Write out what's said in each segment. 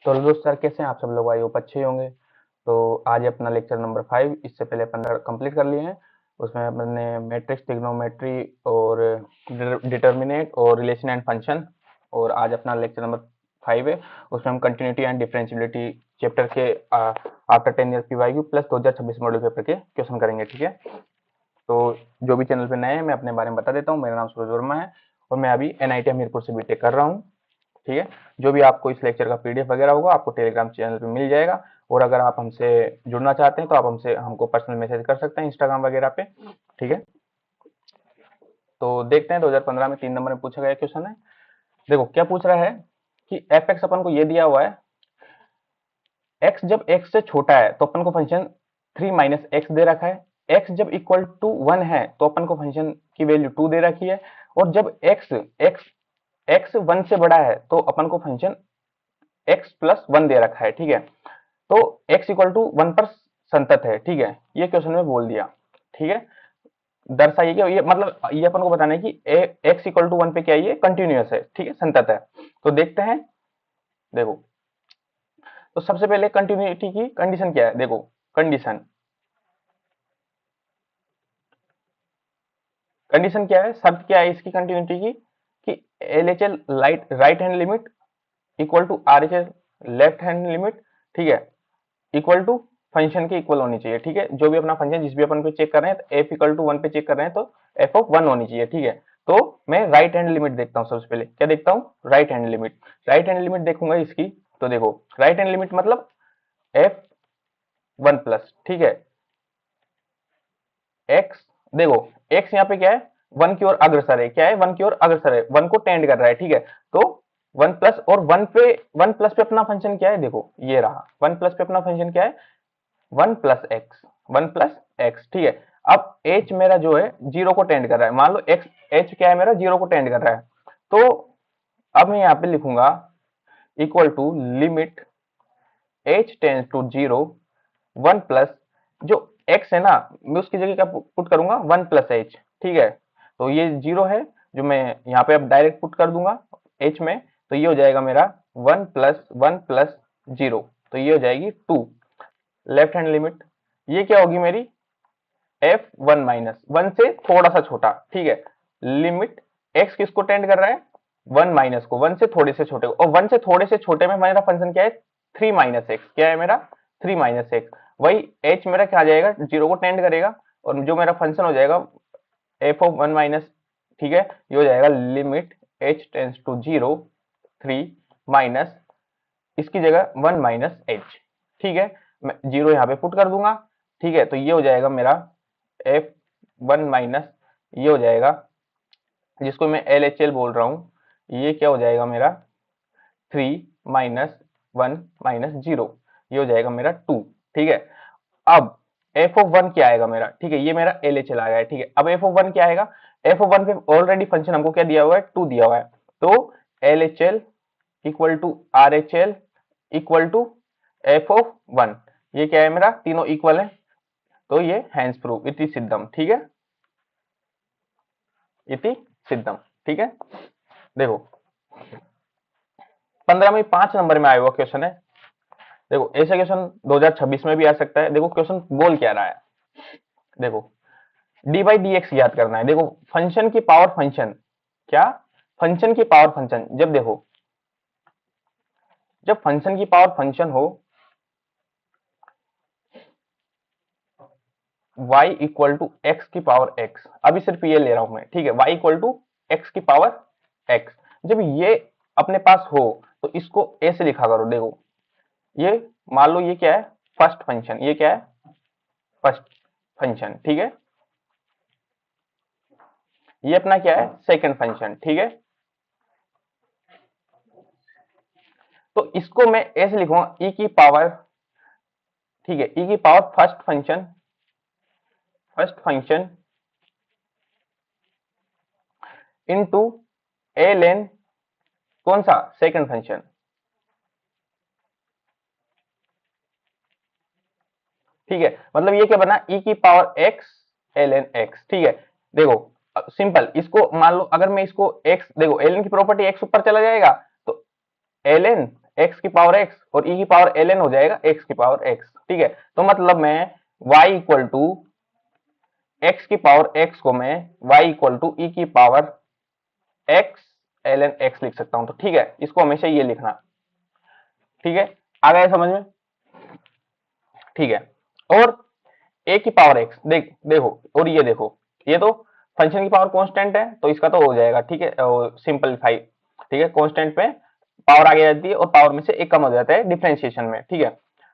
तो दोस्त सर कैसे हैं आप सब लोग? आई होप अच्छे ही होंगे। तो आज अपना लेक्चर नंबर 5, इससे पहले 15 कंप्लीट कर लिए हैं। उसमें अपने मैट्रिक्स, ट्रिग्नोमेट्री और डिटर्मिनेंट और रिलेशन एंड फंक्शन, और आज अपना लेक्चर नंबर 5 है। उसमें हम कंटिन्यूटी एंड डिफरेंशियबिलिटी चैप्टर के after 10 year PYQ plus 2026 model paper के क्वेश्चन करेंगे। ठीक है, तो जो भी चैनल पे नए हैं मैं अपने बारे में बता देता हूँ। मेरा नाम सूरज वर्मा है और मैं अभी एनआईटी हमीरपुर से बीटेक कर रहा हूँ। ठीक है, जो भी आपको इस लेक्चर का पीडीएफ वगैरह होगा आपको टेलीग्राम चैनल पे मिल जाएगा। और अगर आप हमसे जुड़ना चाहते हैं तो आप हमको पर्सनल मैसेज कर सकते हैं इंस्टाग्राम वगैरह पे। ठीक है, तो देखते हैं 2015 में 3 नंबर में पूछा गया क्वेश्चन है। देखो क्या पूछ रहा है कि एफ एक्स अपन को ये दिया हुआ है, एक्स जब एक्स से छोटा है तो अपन को फंक्शन 3 माइनस एक्स दे रखा है। एक्स जब इक्वल टू 1 है तो अपन को फंक्शन की वैल्यू 2 दे रखी है। और जब एक्स एक्स एक्स 1 से बड़ा है तो अपन को फंक्शन एक्स प्लस 1 दे रखा है। ठीक है, तो x इक्वल टू 1 पर संतत है। ठीक है, ये क्वेश्चन में बोल दिया। ठीक है, दर्शाइए कि ये मतलब ये अपन को बताना है कि x इक्वल टू 1 पे क्या है, ये कंटिन्यूअस है। ठीक है, संतत है। तो देखते हैं। देखो, तो सबसे पहले कंटिन्यूटी की कंडीशन क्या है। देखो कंडीशन कंडीशन क्या है, शर्त क्या है इसकी कंटिन्यूटी की, कि LHL right hand limit equal to RHL left hand limit, ठीक है, इक्वल टू फंक्शन के इक्वल होनी चाहिए। ठीक है, जो भी अपना फंक्शन जिस भी अपन को चेक कर रहे हैं, तो एफ इक्वल टू 1 पे चेक कर रहे हैं तो एफ ऑफ 1 होनी चाहिए। ठीक है, तो मैं राइट हैंड लिमिट देखता हूँ। सबसे पहले क्या देखता हूँ, right hand limit. Right hand limit देखूंगा इसकी, तो देखो राइट हैंड लिमिट मतलब एफ 1 प्लस, ठीक है, एक्स। देखो एक्स यहाँ पे क्या है, 1 की ओर अग्रसर है। क्या है, 1 की ओर अग्रसर है, 1 को टेंड कर रहा है। ठीक है, तो 1 प्लस, और 1 प्लस पे अपना फंक्शन क्या है, देखो ये रहा 1 प्लस पे अपना फंक्शन क्या है, 1 प्लस एक्स। ठीक है, अब h मेरा जो है 0 को टेंड कर रहा है। मान लो x h क्या है मेरा, 0 को टेंड कर रहा है। तो अब मैं यहाँ पे लिखूंगा equal to limit h tends to 0 1 plus, जो x है ना, मैं उसकी जगह क्या पुट करूंगा, 1 प्लस h। ठीक है, तो ये 0 है जो मैं यहाँ पे अब डायरेक्ट पुट कर दूंगा h में, तो ये हो जाएगा मेरा 1 प्लस 0, तो ये हो जाएगी 2। लेफ्ट हैंड लिमिट ये क्या होगी मेरी, एफ 1 माइनस 1 से थोड़ा सा छोटा। ठीक है, लिमिट एक्स किसको टेंड कर रहा है, 1 माइनस को, 1 से थोड़े से छोटे को, और 1 से थोड़े से छोटे में मेरा फंक्शन क्या है, 3 माइनस एक्स। क्या है मेरा, 3 माइनस एक्स। वही एच मेरा क्या आ जाएगा, 0 को टेंड करेगा, और जो मेरा फंक्शन हो जाएगा एफ ऑफ 1 माइनस, ठीक है, ये हो जाएगा limit H tends to 0 3 minus, इसकी जगह 1 माइनस एच। ठीक है, मैं 0 यहाँ पे पुट कर दूंगा। ठीक है, तो ये हो जाएगा मेरा एफ 1 माइनस, ये हो जाएगा जिसको मैं LHL बोल रहा हूं, ये क्या हो जाएगा मेरा 3 माइनस 1 माइनस 0, ये हो जाएगा मेरा 2। ठीक है, अब एफ ऑफ 1 क्या आएगा मेरा, ठीक है, ये मेरा LHL आ गया है। ठीक है, अब एफ ऑफ 1 क्या आएगा, एफ ऑफ 1 पे ऑलरेडी फंक्शन हमको क्या दिया हुआ है, 2 दिया हुआ है। तो LHL equal to RHL equal to F of 1, ये क्या है मेरा, तीनों इक्वल है, तो ये हैंस प्रूव इति सिद्धम। ठीक है, इति सिद्धम। ठीक है, देखो 15 में 5 नंबर में आया हुआ क्वेश्चन है। देखो ऐसा क्वेश्चन 2026 में भी आ सकता है। देखो क्वेश्चन बोल क्या रहा है, देखो डी बाई डी एक्स याद करना है। देखो फंक्शन की पावर फंक्शन, क्या, फंक्शन की पावर फंक्शन, जब देखो जब फंक्शन की पावर फंक्शन हो y इक्वल टू एक्स की पावर x, अभी सिर्फ ये ले रहा हूं मैं। ठीक है, y इक्वल टू एक्स की पावर x, जब ये अपने पास हो तो इसको ऐसे लिखा करो। देखो ये मान लो ये क्या है, फर्स्ट फंक्शन, ये क्या है, फर्स्ट फंक्शन। ठीक है, ये अपना क्या है, सेकंड फंक्शन। ठीक है, तो इसको मैं ऐसे लिखूंगा e की पावर, ठीक है, e की power first function into ln कौन सा, सेकंड फंक्शन। ठीक है, मतलब ये क्या बना, e की पावर x ln x। ठीक है, देखो सिंपल, इसको मान लो अगर मैं इसको x, देखो ln की प्रॉपर्टी x ऊपर चला जाएगा तो ln x की पावर x और e की पावर ln हो जाएगा x की पावर x। ठीक है, तो मतलब मैं y इक्वल टू x की पावर x को मैं y इक्वल टू e की पावर x ln x लिख सकता हूं। तो ठीक है, इसको हमेशा ये लिखना। ठीक है, आ गया समझ में? ठीक है, और a की पावर x देखो, और ये देखो, ये तो फंक्शन की पावर कांस्टेंट है तो इसका तो हो जाएगा। ठीक है, सिंपलीफाई। ठीक है, कांस्टेंट पे पावर आगे जाती है और पावर में से एक कम हो जाता है डिफरेंशिएशन में। ठीक है,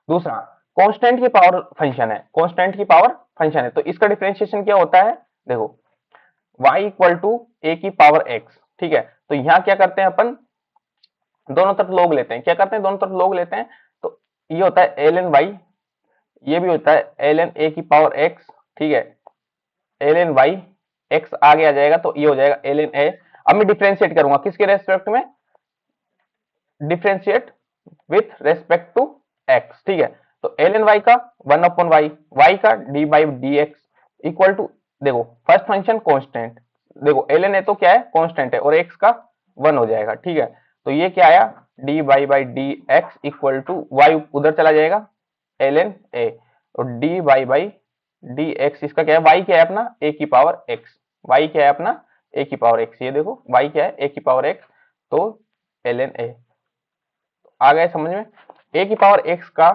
दूसरा कांस्टेंट की पावर फंक्शन है, कांस्टेंट की पावर फंक्शन है तो इसका डिफरेंशिएशन क्या होता है? देखो y इक्वल टू a की पावर x। ठीक है, तो यहां क्या करते हैं अपन, दोनों तरफ लोग लेते हैं। क्या करते हैं? दोनों तरफ लोग लेते हैं, तो ये होता है ln y, ये भी होता है ln a की पावर x। ठीक है, ln y, x आगे आ जाएगा तो ये हो जाएगा ln a। अब मैं डिफरेंशिएट करूंगा किसके रेस्पेक्ट में? Differentiate with respect to x। ठीक है, तो ln y का 1 अपॉन y, y का d by D x equal to, देखो फर्स्ट फंक्शन कांस्टेंट, देखो ln a तो क्या है? कांस्टेंट है और x का 1 हो जाएगा। ठीक है, तो ये क्या आया? d by D x equal to y उधर चला जाएगा ln a और d बाई डी एक्स, इसका क्या है? y क्या है अपना? a की पावर x, y क्या है अपना? a की पावर x। ये देखो y क्या है? a की पावर x, तो ln a। आ गए समझ में? a की पावर x का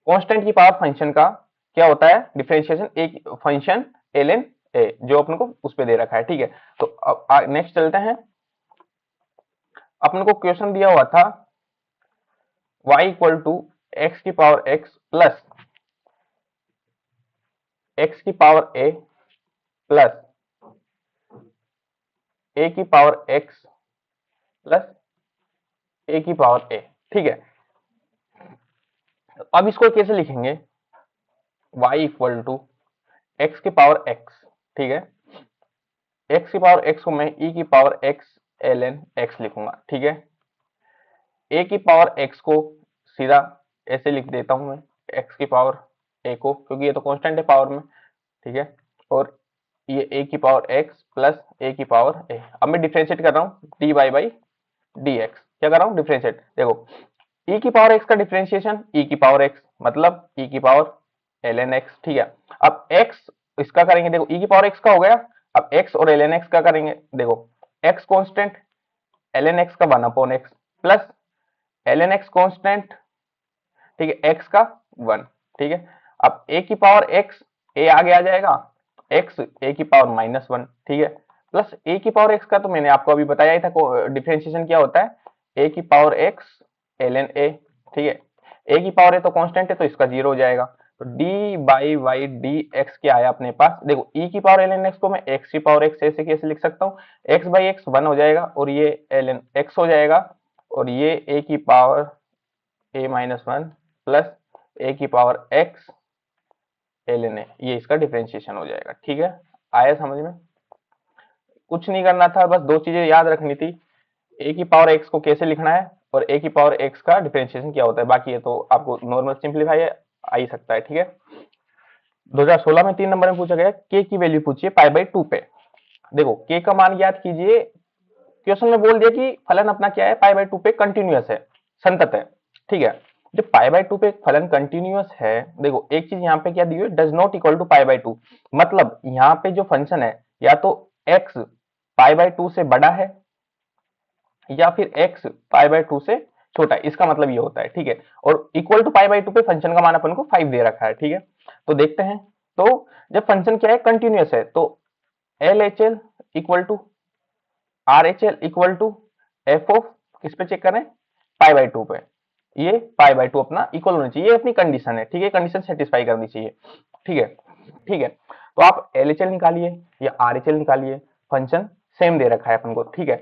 कांस्टेंट की पावर फंक्शन का क्या होता है? डिफरेंशिएशन एक फंक्शन ln a, जो अपन को उस पे दे रखा है। ठीक है, तो अब नेक्स्ट चलते हैं। अपन को क्वेश्चन दिया हुआ था y इक्वल टू एक्स की पावर x प्लस x की पावर a प्लस a की पावर x प्लस a की पावर a। ठीक है, अब इसको कैसे लिखेंगे? y इक्वल टू एक्स की पावर x। ठीक है, x की पावर x को मैं e की पावर x ln x लिखूंगा। ठीक है, a की पावर x को सीधा ऐसे लिख देता हूं मैं, x की पावर a को, क्योंकि ये तो कांस्टेंट है पावर में। ठीक है, और ये a की पावर x प्लस a की पावर a। अब मैं डिफरेंशिएट कर रहा हूँ dy बाई डी एक्स। क्या कर रहा हूँ? डिफरेंशिएट। देखो e की पावर x का डिफरेंशिएशन e की पावर x मतलब e की पावर ln x। ठीक है, अब x इसका करेंगे, देखो e की पावर x का हो गया, अब x और ln x का करेंगे। देखो x कांस्टेंट, ln x का 1 upon x plus ln x constant. ठीक है, x का 1। ठीक है, अब a की पावर x, a आगे आ जाएगा, x a की पावर -1। ठीक है, प्लस a की पावर x का तो मैंने आपको अभी बताया ही था डिफरेंशिएशन क्या होता है, a की पावर x ln a। ठीक है, a की पावर a तो कांस्टेंट है तो इसका 0 हो जाएगा, तो d by Y D x क्या आया अपने पास? देखो e की पावर ln x को मैं x की पावर x ऐसे कैसे लिख सकता हूँ? x बाई एक्स 1 हो जाएगा और ये ln x हो जाएगा, और ये a की power a minus 1 plus a की पावर x ln a, ये इसका डिफरेंशिएशन हो जाएगा। ठीक है, आया समझ में? कुछ नहीं करना था, बस दो चीजें याद रखनी थी, a की पावर x को कैसे लिखना है और a की पावर x का डिफरेंशिएशन क्या होता है। बाकी ये तो आपको नॉर्मल सिंपलीफाई आ ही सकता है। ठीक है, 2016 में 3 नंबर में पूछा गया k की वैल्यू पूछिए पाई बाई 2 पे। देखो k का मान याद कीजिए, क्वेश्चन में बोल दिया कि फलन अपना क्या है? पाई बाई 2 पे कंटिन्यूअस है, संतत है। ठीक है, जब पाई बाई 2 पे फलन कंटिन्यूअस है, देखो एक चीज यहाँ पे क्या दी हुई है, does not equal to pi by 2, मतलब यहाँ पे जो फंक्शन है या तो x पाई बाई 2 से बड़ा है या फिर x पाई बाई 2 से छोटा है, इसका मतलब ये होता है। ठीक है, और इक्वल टू पाई बाई 2 पे फंक्शन का मान अपन को 5 दे रखा है। ठीक है, तो देखते हैं, तो जब फंक्शन क्या है? कंटिन्यूअस है, तो L H L equal to R H L equal to F of, किस पे चेक करें? पाई बाई 2 पे। ये पाई बाई 2 अपना इक्वल होना चाहिए, ये अपनी कंडीशन है। ठीक है, कंडीशन सेटिस्फाई करनी चाहिए। ठीक है, ठीक है, तो आप एल एच एल निकालिए या आर एच एल निकालिए, फंक्शन सेम दे रखा है अपन को। ठीक है,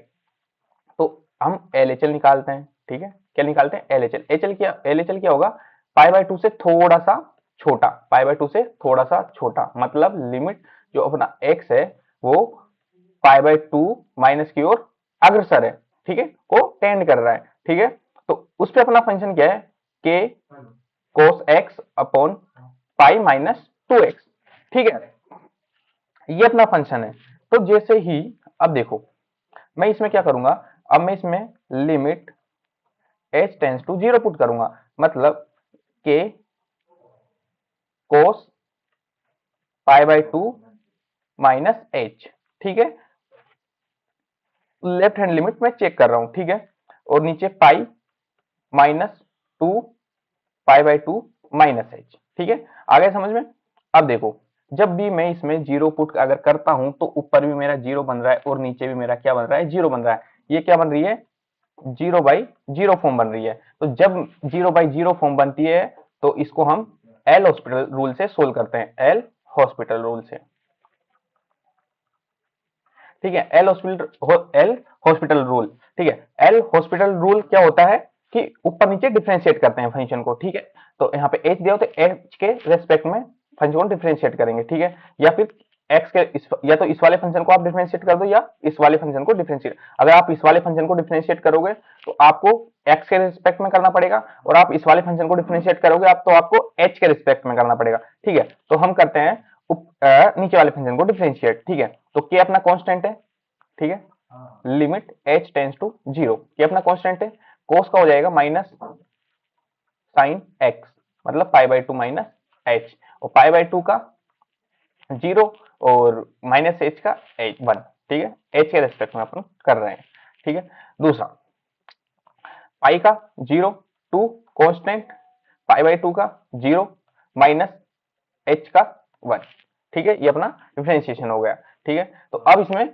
तो हम एल एच एल निकालते हैं। ठीक है, क्या निकालते हैं? L H L. L H L क्या होगा? पाई बाई 2 से थोड़ा सा छोटा, पाई बाई 2 से थोड़ा सा छोटा, मतलब लिमिट जो अपना एक्स है वो पाई बाई 2 माइनस की ओर अग्रसर है। ठीक है, को टेंड कर रहा है। ठीक है, तो उस पे अपना फंक्शन क्या है? के cos x upon pi minus 2x। ठीक है, ये अपना फंक्शन है। तो जैसे ही, अब देखो मैं इसमें क्या करूंगा, अब मैं इसमें limit h tends to 0 put करूंगा, मतलब k cos pi by 2 minus h। ठीक है, लेफ्ट हैंड लिमिट मैं चेक कर रहा हूं। ठीक है, और नीचे pi minus 2 pi by 2 minus h। ठीक है, आ गया समझ में। अब देखो, जब भी मैं इसमें जीरो पुट अगर करता हूं तो ऊपर भी मेरा जीरो बन रहा है और नीचे भी मेरा क्या बन रहा है, जीरो बन रहा है। ये क्या बन रही है, जीरो बाई जीरो फॉर्म बन रही है। तो जब जीरो बाई जीरो फॉर्म बनती है तो इसको हम एल हॉस्पिटल रूल से सोल्व करते हैं, एल हॉस्पिटल रूल से। ठीक है, एल हॉस्पिटल रूल। ठीक है, एल हॉस्पिटल रूल क्या होता है कि ऊपर नीचे डिफरेंशिएट करते हैं फंक्शन को। ठीक है, तो यहाँ पे एच दिया हो तो एच के रेस्पेक्ट में फंक्शन को डिफरेंशिएट करेंगे। ठीक है, या फिर एक्स के या तो इस वाले फंक्शन को आप डिफरेंशिएट कर दो या इस वाले फंक्शन को डिफरेंशिएट। अगर आप इस वाले फंक्शन को डिफरेंशिएट करोगे तो आपको एक्स के रिस्पेक्ट में करना पड़ेगा, और आप इस वाले फंक्शन को डिफरेंशिएट करोगे आप तो आपको एच के रिस्पेक्ट में करना पड़ेगा। ठीक है, तो हम करते हैं नीचे वाले फंक्शन को डिफरेंशिएट। ठीक है, तो के अपना कांस्टेंट है। ठीक है, लिमिट h टेंस टू 0, ये अपना कांस्टेंट है। कोस का हो जाएगा माइनस साइन x, मतलब पाई बाई 2 माइनस h, और पाई बाई 2 का 0 और माइनस h का 1। ठीक है, h के रेस्पेक्ट में अपन कर रहे हैं। ठीक है, दूसरा पाई का 0 2 कांस्टेंट, पाई बाई 2 का 0 माइनस h का 1। ठीक है, ये अपना डिफरेंशिएशन हो गया। ठीक है, तो अब इसमें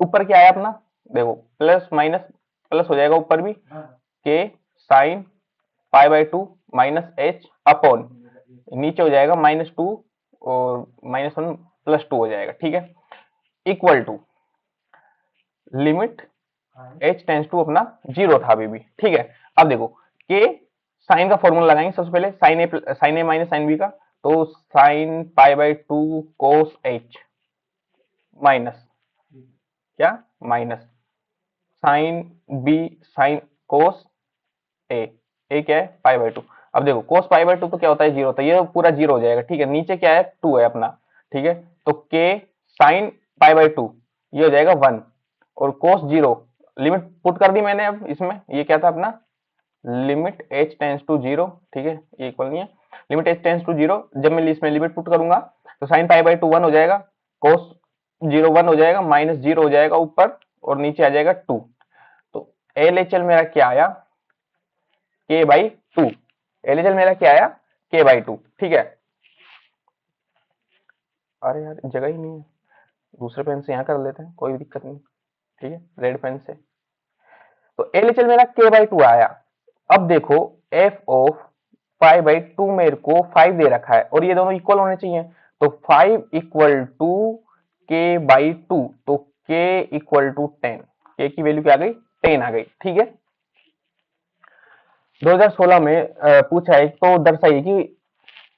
ऊपर क्या आया अपना, देखो प्लस माइनस प्लस हो जाएगा ऊपर भी, के sign pi by 2 minus H upon, नीचे हो जाएगा माइनस 2 और माइनस 1 प्लस 2 हो जाएगा। ठीक है, equal to limit h tends to अपना 0 था अभी भी। ठीक है, अब देखो के साइन का फॉर्मूला लगाएंगे सबसे पहले, sine A minus sine B का, तो sine pi by 2 cos h minus क्या, minus sine B sine cos A क्या है, पाई बाई 2। अब देखो कोस पाई बाई 2 तो क्या होता है, जीरो होता है, ये पूरा जीरो हो जाएगा। ठीक है, नीचे क्या है, 2 है अपना। ठीक है, तो के साइन पाई बाई 2 ये हो जाएगा 1, और कोस 0 लिमिट पुट कर दी मैंने। अब इसमें ये क्या था अपना, लिमिट h टेंस टू 0। ठीक है, ये इक्वल नहीं है, लिमिट h टेंस टू 0। जब मैं इसमें लिमिट पुट करूंगा तो साइन पाई बाई 2 1 हो जाएगा, कोस 0 1 हो जाएगा, माइनस 0 हो जाएगा ऊपर, और नीचे आ जाएगा 2। तो एलएचएल मेरा क्या आया, के बाई 2। एलएचएल मेरा क्या आया, के बाई 2। ठीक है, अरे यार जगह ही नहीं है, दूसरे पेन से यहाँ कर लेते हैं, कोई दिक्कत नहीं। ठीक है, रेड पेन से। तो एलएचएल मेरा के बाई 2 आया। अब देखो एफ ऑफ 5/2 मेरे को 5 दे रखा है और ये दोनों इक्वल होने चाहिए, तो 5 इक्वल टू के बाई 2, तो के इक्वल टू 10। के की वैल्यू क्या आ गई, 10 आ गई। ठीक है, 2016 में पूछा है, तो दर्शाइए कि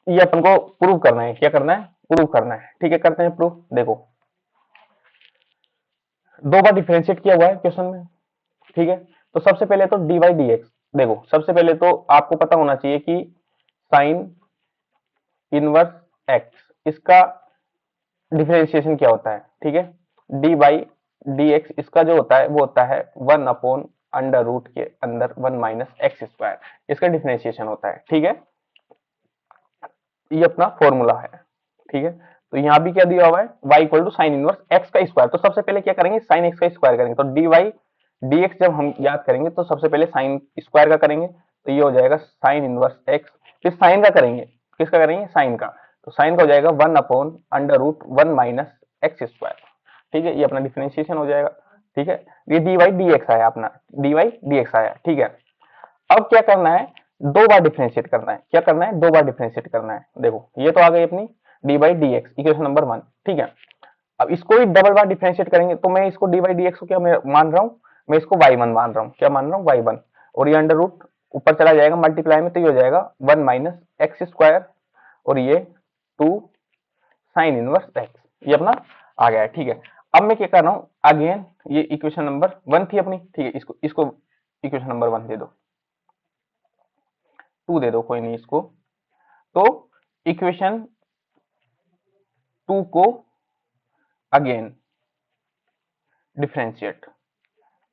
ये अपन को प्रूव करना है, क्या करना है, प्रूव करना है। ठीक है, करते हैं प्रूफ। देखो दो बार डिफरेंशिएट किया हुआ है क्वेश्चन में। ठीक है, तो सबसे पहले तो डी बाई डी एक्स, देखो सबसे पहले तो आपको पता होना चाहिए कि साइन इनवर्स एक्स, इसका डिफरेंशिएशन क्या होता है। ठीक है, डी बाई डी एक्स इसका जो होता है वो होता है 1 अपॉन अंडर रूट के अंदर 1 माइनस एक्स स्क्वायर, इसका डिफरेंशिएशन होता है। ठीक है, ये अपना फॉर्मूला है। ठीक है, तो यहाँ भी क्या दिया हुआ है, y equal to sine inverse x का स्क्वायर। तो सबसे पहले क्या करेंगे, साइन एक्स का स्क्वायर करेंगे। तो डी वाई डी एक्स जब हम याद करेंगे तो सबसे पहले साइन स्क्वायर का करेंगे, तो ये हो जाएगा साइन इनवर्स एक्स। फिर साइन का करेंगे, किसका करेंगे, साइन का, तो साइन का हो जाएगा 1 upon under root 1 minus x square. ठीक है, ये अपना डिफरेंशिएशन हो जाएगा। ठीक है, ये डी वाई डी एक्स आया अपना, डी वाई डी एक्स आया। ठीक है, अब क्या करना है, दो बार डिफरेंशिएट करना है। क्या करना है, दो बार डिफरेंशिएट करना है। देखो ये तो आ गई अपनी D by D x, equation number 1। ठीक है, अब इसको ही डबल बार डिफरेंशिएट करेंगे, तो मैं इसको डी बाई डी एक्स को क्या मैं मान रहा हूँ, मैं इसको y1 मान रहा हूँ। क्या मान रहा हूँ, y1, और ये अंडर रूट ऊपर चला जाएगा मल्टीप्लाई में, तो ये हो जाएगा 1 माइनस एक्स स्क्वायर, और ये 2 साइन इनवर्स एक्स, ये अपना आ गया है। ठीक है, अब मैं क्या कर रहा हूँ, अगेन ये इक्वेशन नंबर 1 थी अपनी। ठीक है, इसको इसको इक्वेशन नंबर 1 दे दो, 2 दे दो, कोई नहीं इसको। तो इक्वेशन 2 को again differentiate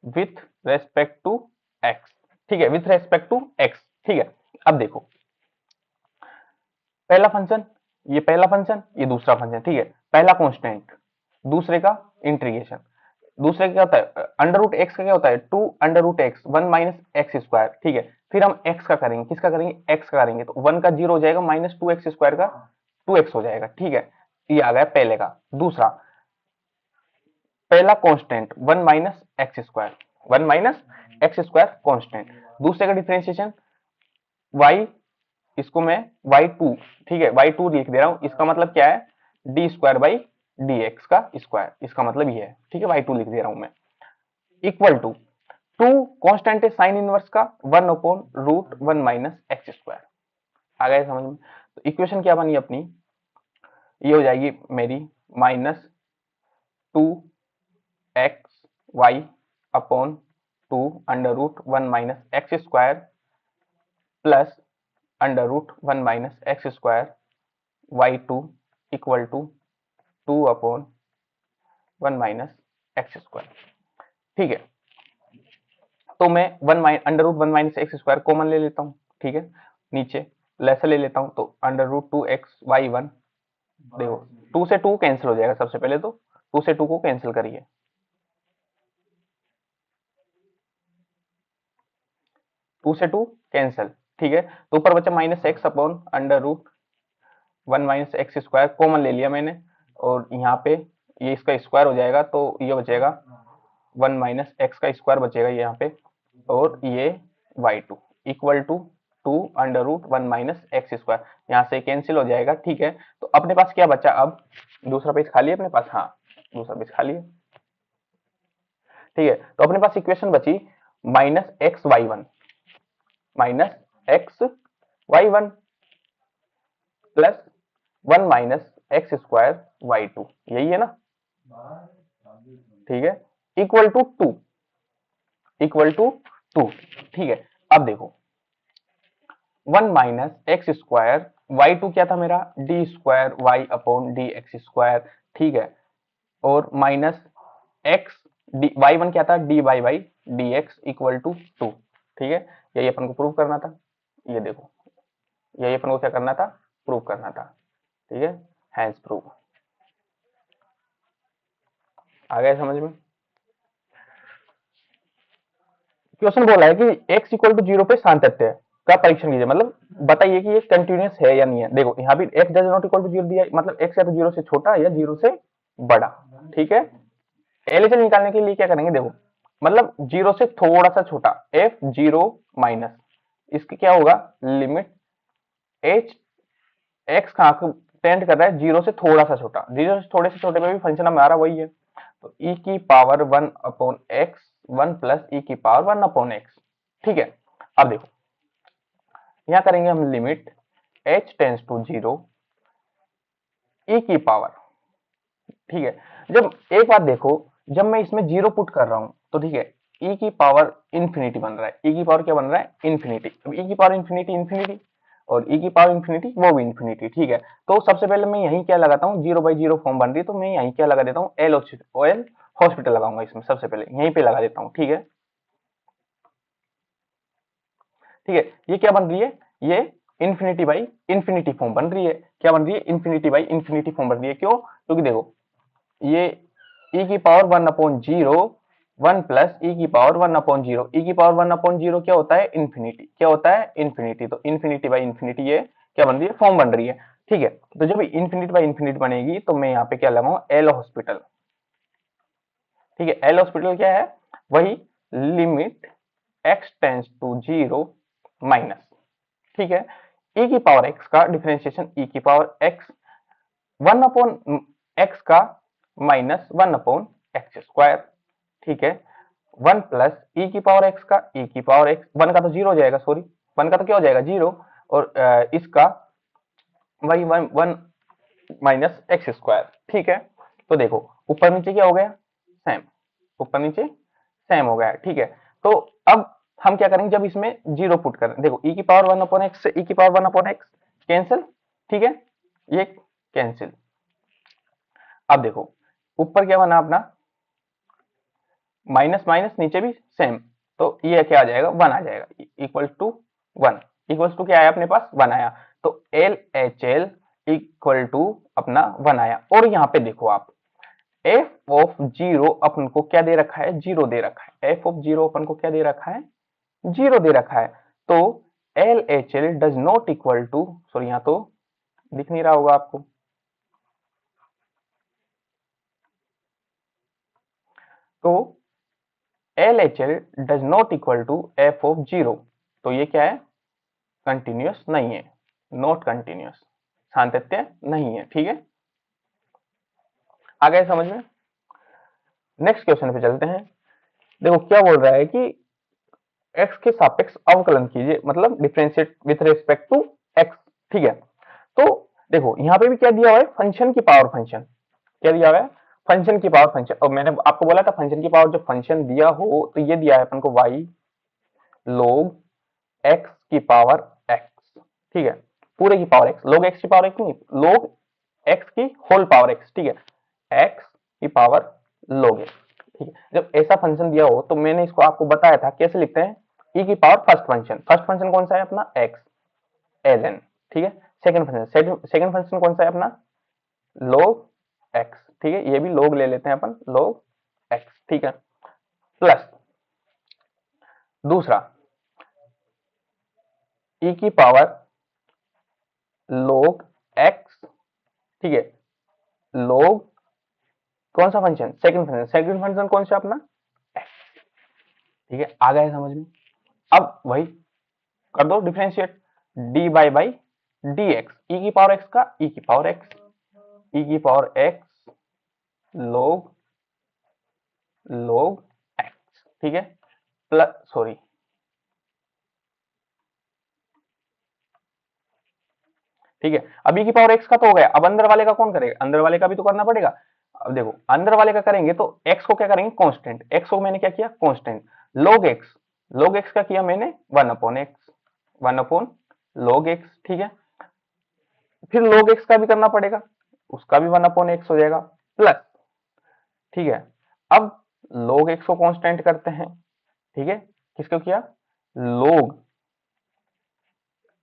with respect to X. ठीक है, विथ रेस्पेक्ट टू एक्स। ठीक है, अब देखो पहला फंक्शन, ये पहला फंक्शन, ये दूसरा फंक्शन। ठीक है, पहला कांस्टेंट, दूसरे का इंटीग्रेशन। दूसरे का क्या होता है, अंडर रूट एक्स का क्या होता है, 2 under root X 1 minus x square. ठीक है, फिर हम एक्स का करेंगे, किसका करेंगे, एक्स का करेंगे, तो 1 का 0 हो जाएगा, माइनस 2x स्क्वायर का 2x हो जाएगा। ठीक है, ये आ गया पहले का। दूसरा, पहला constant 1 minus x square, 1 minus x square constant. दूसरे का डिफरेंशिएशन y, इसको मैं y2, ठीक है, y2 लिख दे रहा हूं, इसका मतलब क्या है, D square by D x का स्क्वायर, इसका मतलब ये है। ठीक है, y2 लिख दे रहा हूं मैं, इक्वल टू 2 कांस्टेंट है साइन इनवर्स का 1 upon root 1 minus x square. आ गया समझ में। तो इक्वेशन क्या बनी अपनी, ये हो जाएगी मेरी minus 2xy upon 2 under root 1 minus x square plus under root 1 minus x square y2 equal to 2 upon 1 minus x square. ठीक है, तो मैं under root 1 minus x square common ले लेता हूँ। ठीक है, नीचे लेसर ले लेता हूँ, तो अंडर रूट 2xy1, देखो 2 से 2 कैंसिल हो जाएगा, सबसे पहले तो 2 से 2 को कैंसिल करिए, 2 से 2 कैंसिल। ठीक है, तो ऊपर बचा minus x upon under root 1 minus x square, common ले लिया मैंने, और यहाँ पे ये इसका स्क्वायर हो जाएगा, तो ये बचेगा 1 माइनस एक्स का स्क्वायर बचेगा यहाँ पे, और ये y2 equal to 2 under root 1 minus x square, यहाँ से कैंसिल हो जाएगा। ठीक है, तो अपने पास क्या बचा, अब दूसरा पेज खाली है अपने पास, हाँ दूसरा पेज खाली है। ठीक है, तो अपने पास इक्वेशन बची minus x Y one, minus x Y one plus 1 minus x square Y two, यही है ना। ठीक है, इक्वल टू 2, इक्वल टू 2। ठीक है, अब देखो 1 minus x square Y two क्या था मेरा, D square Y upon D x square. ठीक है, और minus X D Y one क्या था, D Y by D x equal to 2। ठीक है, यही अपन को प्रूव करना था, ये देखो यही अपन को क्या करना था, प्रूव करना था। ठीक है, हैंस प्रूव। आ गया समझ में। क्वेश्चन बोला है कि x इक्वल टू 0 पे सातत्य का परीक्षण कीजिए, मतलब बताइए कि ये कंटिन्यूअस है या नहीं है। देखो यहाँ भी x does not equal to 0 दिया है, मतलब x या तो 0 से छोटा या 0 से बड़ा। ठीक है, एलएचएल निकालने के लिए क्या करेंगे, देखो मतलब 0 से थोड़ा सा छोटा, f0 माइनस, इसके क्या होगा, लिमिट h x कहाँ को टेंड कर रहा है, 0 से थोड़ा सा छोटा, 0 से थोड़े से छोटे में भी फंक्शन हमारा वही है, तो e की पावर 1 अपॉन एक्स 1 प्लस ई की पावर 1 अपॉन एक्स। ठीक है, अब देखो यहां करेंगे हम limit h tends to 0 e की पावर। ठीक है, जब एक बात देखो, जब मैं इसमें 0 पुट कर रहा हूं तो ठीक है, e की पावर इंफिनिटी बन रहा है, e की पावर क्या बन रहा है, इंफिनिटी। अब e की पावर इंफिनिटी इंफिनिटी, और e की पावर इंफिनिटी वो भी इंफिनिटी। ठीक है, तो सबसे पहले मैं यही क्या लगाता हूँ, 0/0 फॉर्म बन रही है, तो मैं यही क्या लगा देता हूँ, एल हॉस्पिटल लगाऊंगा इसमें, सबसे पहले यहीं पे लगा देता हूँ। ठीक है, ठीक है, ये क्या बन रही है, ये इंफिनिटी बाई इंफिनिटी फॉर्म बन रही है। क्या बन रही है, इंफिनिटी बाई इंफिनिटी फॉर्म बन रही है। क्यों, क्योंकि देखो ये e की पावर 1 अपॉन 0 1 प्लस e की पावर 1 अपॉन 0, e की पावर 1 अपॉन 0 क्या होता है, इंफिनिटी, क्या होता है, इंफिनिटी। तो इंफिनिटी बाई इंफिनिटी ये क्या बन रही है, फॉर्म बन रही है। ठीक है, तो जब इंफिनिटी बाई इंफिनिटी बनेगी तो मैं यहाँ पे क्या लगाऊंगा, एल हॉस्पिटल। ठीक है, एल हॉस्पिटल क्या है, वही limit x tends to 0 minus, ठीक है, e की पावर x का डिफरेंशिएशन e की पावर x 1 अपॉन x का माइनस 1 अपॉन एक्स स्क्वायर। ठीक है, 1 प्लस e की पावर x का e की पावर x, 1 का तो 0 हो जाएगा, सॉरी 1 का तो क्या हो जाएगा, 0, और इसका वही 1 माइनस एक्स स्क्वायर। ठीक है, तो देखो ऊपर नीचे क्या हो गया, सेम, ऊपर नीचे सेम हो गया। ठीक है, तो अब हम क्या करेंगे, जब इसमें 0 पुट करें, देखो e की पावर 1 अपॉन एक्स से e की पावर 1 अपॉन एक्स कैंसिल। ठीक है, ये कैंसिल। अब देखो ऊपर क्या बना अपना, माइनस माइनस नीचे भी सेम, तो ये क्या आ जाएगा, 1 आ जाएगा, इक्वल टू 1, इक्वल टू क्या आया अपने पास, 1 आया। तो L H L equal to अपना 1 आया। और यहाँ पे देखो आप, एफ ऑफ जीरो अपन को क्या दे रखा है, 0 दे रखा है। एफ ऑफ जीरो अपन को क्या दे रखा है, 0 दे रखा है। तो L H L does not equal to, sorry यहाँ तो दिख नहीं रहा होगा आपको, तो L H L does not equal to F of zero. तो ये क्या है, कंटिन्यूअस नहीं है, नॉट कंटिन्यूअस, सातत्य नहीं है। ठीक है, आ गए समझ में। नेक्स्ट क्वेश्चन पे चलते हैं। देखो क्या बोल रहा है कि एक्स के सापेक्ष अवकलन कीजिए, मतलब differentiate with respect to X. ठीक है, तो देखो यहाँ पे भी क्या दिया हुआ है, फंक्शन की पावर फंक्शन, क्या दिया हुआ है, फंक्शन की पावर फंक्शन। और मैंने आपको बोला था फंक्शन की पावर, जो फंक्शन दिया हो तो ये दिया है अपन को y log x की पावर x। ठीक है, पूरे की पावर x, log x की पावर x नहीं, log x की होल पावर x। ठीक है, x की पावर log x। ठीक है, जब ऐसा फंक्शन दिया हो तो मैंने इसको आपको बताया था कैसे लिखते हैं, e की power first function. First function कौन सा है अपना, x ln। ठीक है, सेकंड फंक्शन, सेकंड फंक्शन कौन सा है अपना, log x। ठीक है, ये भी log ले लेते हैं अपन, log x। ठीक है, प्लस दूसरा e की पावर log x। ठीक है, log कौन सा function, second function, second function कौन सा अपना x। ठीक है, आ गया समझ में। अब वही कर दो differentiate, D by D X, E की पावर एक्स का ई की पावर एक्स, ई की power x log log x। ठीक है, प्लस सॉरी, ठीक है, अब e की पावर x का तो हो गया, अब अंदर वाले का कौन करेगा, अंदर वाले का भी तो करना पड़ेगा। अब देखो अंदर वाले का करेंगे तो x को क्या करेंगे, कांस्टेंट, x को मैंने क्या किया, constant, log x, log x का किया मैंने 1 upon x, 1 upon log x। ठीक है, फिर log x का भी करना पड़ेगा, उसका भी 1 अपॉन x हो जाएगा, प्लस, ठीक है, अब log x को कांस्टेंट करते हैं। ठीक है, किसको किया, log,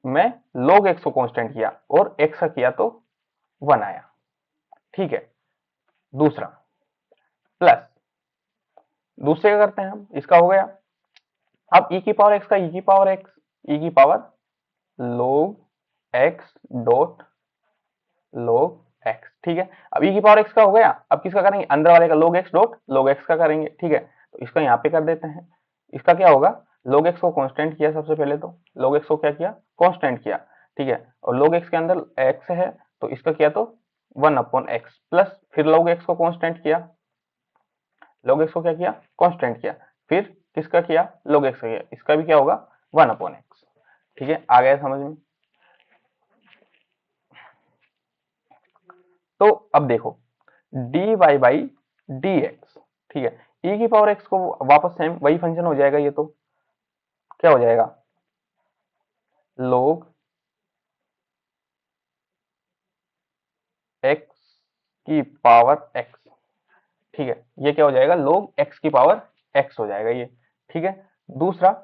मैं log x को कांस्टेंट किया और x का किया तो 1 आया। ठीक है, दूसरा प्लस, दूसरे का करते हैं हम, इसका हो गया। अब e की पावर x का e की पावर x, e की power log x dot log x। ठीक है, अब e की पावर x का हो गया, अब किसका करेंगे, अंदर वाले का log x dot log x का करेंगे। ठीक है, तो इसका यहाँ पे कर देते हैं, इसका क्या होगा, log x को कांस्टेंट किया सबसे पहले, तो log x को क्या किया, कांस्टेंट किया। ठीक है, और log x के अंदर x है तो इसका किया तो 1 अपॉन x, प्लस फिर log x को कांस्टेंट किया, log x को क्या किया, कांस्टेंट किया, फिर किसका किया, log x का किया, इसका भी क्या होगा 1 अपॉन x। ठीक है, आ गया समझ में। तो अब देखो dy बाई dx। ठीक है, e की पावर x को वापस सेम वही फंक्शन हो जाएगा, ये तो क्या हो जाएगा, log x की पावर x। ठीक है, ये क्या हो जाएगा, log x की पावर x हो जाएगा ये। ठीक है, दूसरा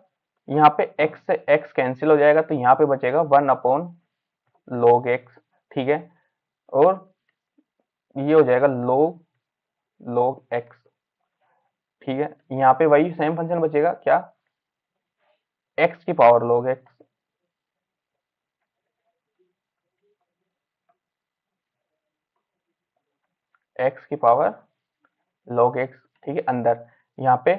यहाँ पे x से x कैंसिल हो जाएगा तो यहाँ पे बचेगा 1 अपॉन log x। ठीक है, और ये हो जाएगा log x। ठीक है, यहाँ पे वही सेम फंक्शन बचेगा, क्या, x की पावर log x, x की पावर log x। ठीक है, अंदर यहाँ पे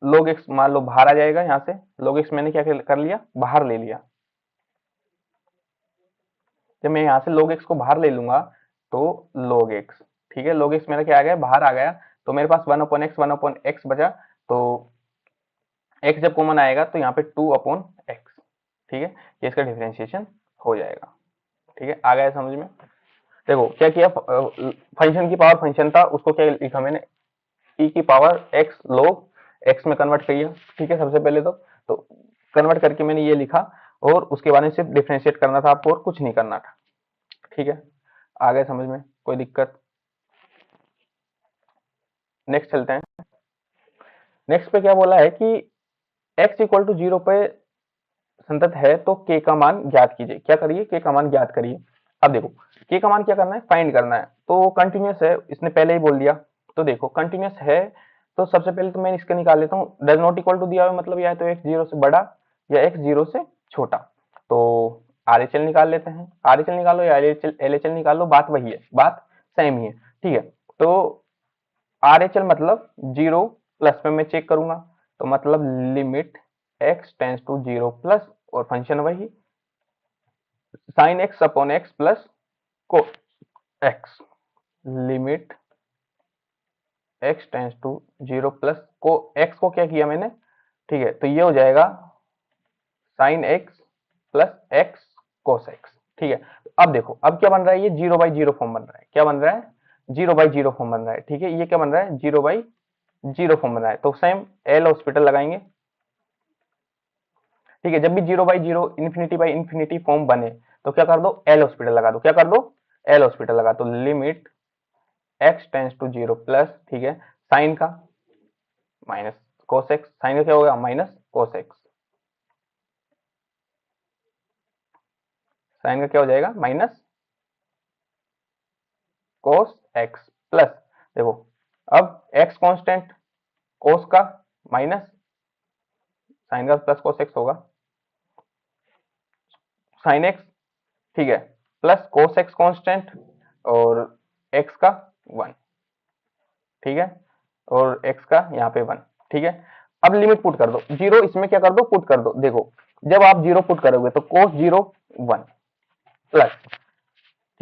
log x मान लो बाहर आ जाएगा, यहाँ से log x मैंने क्या कर लिया, बाहर ले लिया। जब मैं यहाँ से log x को बाहर ले लूंगा तो log x, ठीक है, log x मेरा क्या आ गया, बाहर आ गया, तो मेरे पास 1 अपॉन एक्स, 1 अपॉन एक्स बचा, तो x जब कॉमन आएगा तो यहाँ पे 2 अपॉन एक्स। ठीक है, ये इसका डिफरेंशिएशन हो जाएगा। ठीक है, आ गया समझ में। देखो क्या किया, फंक्शन की पावर फंक्शन था, उसको क्या लिखा मैंने, e की पावर x log x में कन्वर्ट किया। ठीक है, सबसे पहले तो कन्वर्ट करके मैंने ये लिखा, और उसके बाद में सिर्फ डिफरेंशिएट करना था आपको और कुछ नहीं करना था। ठीक है, आ गए समझ में, कोई दिक्कत। नेक्स्ट चलते हैं। नेक्स्ट पे क्या बोला है कि x इक्वल टू 0 पे संतत है तो k का मान ज्ञात कीजिए। क्या करिए, k का मान ज्ञात करिए। अब देखो k का मान क्या करना है, फाइंड करना है। तो कंटिन्यूअस है, इसने पहले ही बोल दिया। तो देखो कंटिन्यूअस है तो सबसे पहले तो मैं इसका निकाल लेता हूँ। डज नॉट इक्वल टू दिया हुआ मतलब या तो x 0 से बड़ा या x 0 से छोटा। तो RHL निकाल लेते हैं। RHL निकालो या LHL निकाल लो, बात वही है, बात सेम ही है। ठीक है, तो RHL मतलब 0 प्लस में मैं चेक करूंगा, तो मतलब limit x tends to 0 plus और फंक्शन वही sine x upon x plus को x, limit x tends to 0 plus को x को क्या किया मैंने, ठीक है, तो ये हो जाएगा साइन x प्लस x कोस x। ठीक है, अब देखो अब क्या बन रहा है, ये 0/0 फॉर्म बन रहा है। क्या बन रहा है, 0/0 फॉर्म बन रहा है। ठीक है, ये क्या बन रहा है, 0/0 फॉर्म बन रहा है। तो सेम एल हॉस्पिटल लगाएंगे। ठीक है, जब भी 0/0 इंफिनिटी फॉर्म बने तो क्या कर दो, एल हॉस्पिटल लगा दो। क्या कर दो, एल हॉस्पिटल लगा दो। Limit x tends to 0 plus, ठीक है, साइन का माइनस कोस एक्स, साइन का क्या होगा माइनस कोस एक्स, साइन का क्या हो जाएगा माइनस कोस एक्स प्लस, देखो अब x कांस्टेंट, कोस का माइनस साइन का प्लस कोस एक्स होगा, साइन एक्स, ठीक है, प्लस कोस एक्स कांस्टेंट और x का 1, ठीक है, और x का यहाँ पे 1। ठीक है, अब लिमिट पुट कर दो, जीरो इसमें क्या कर दो, पुट कर दो। देखो जब आप जीरो पुट करोगे तो कोस 0 1 प्लस,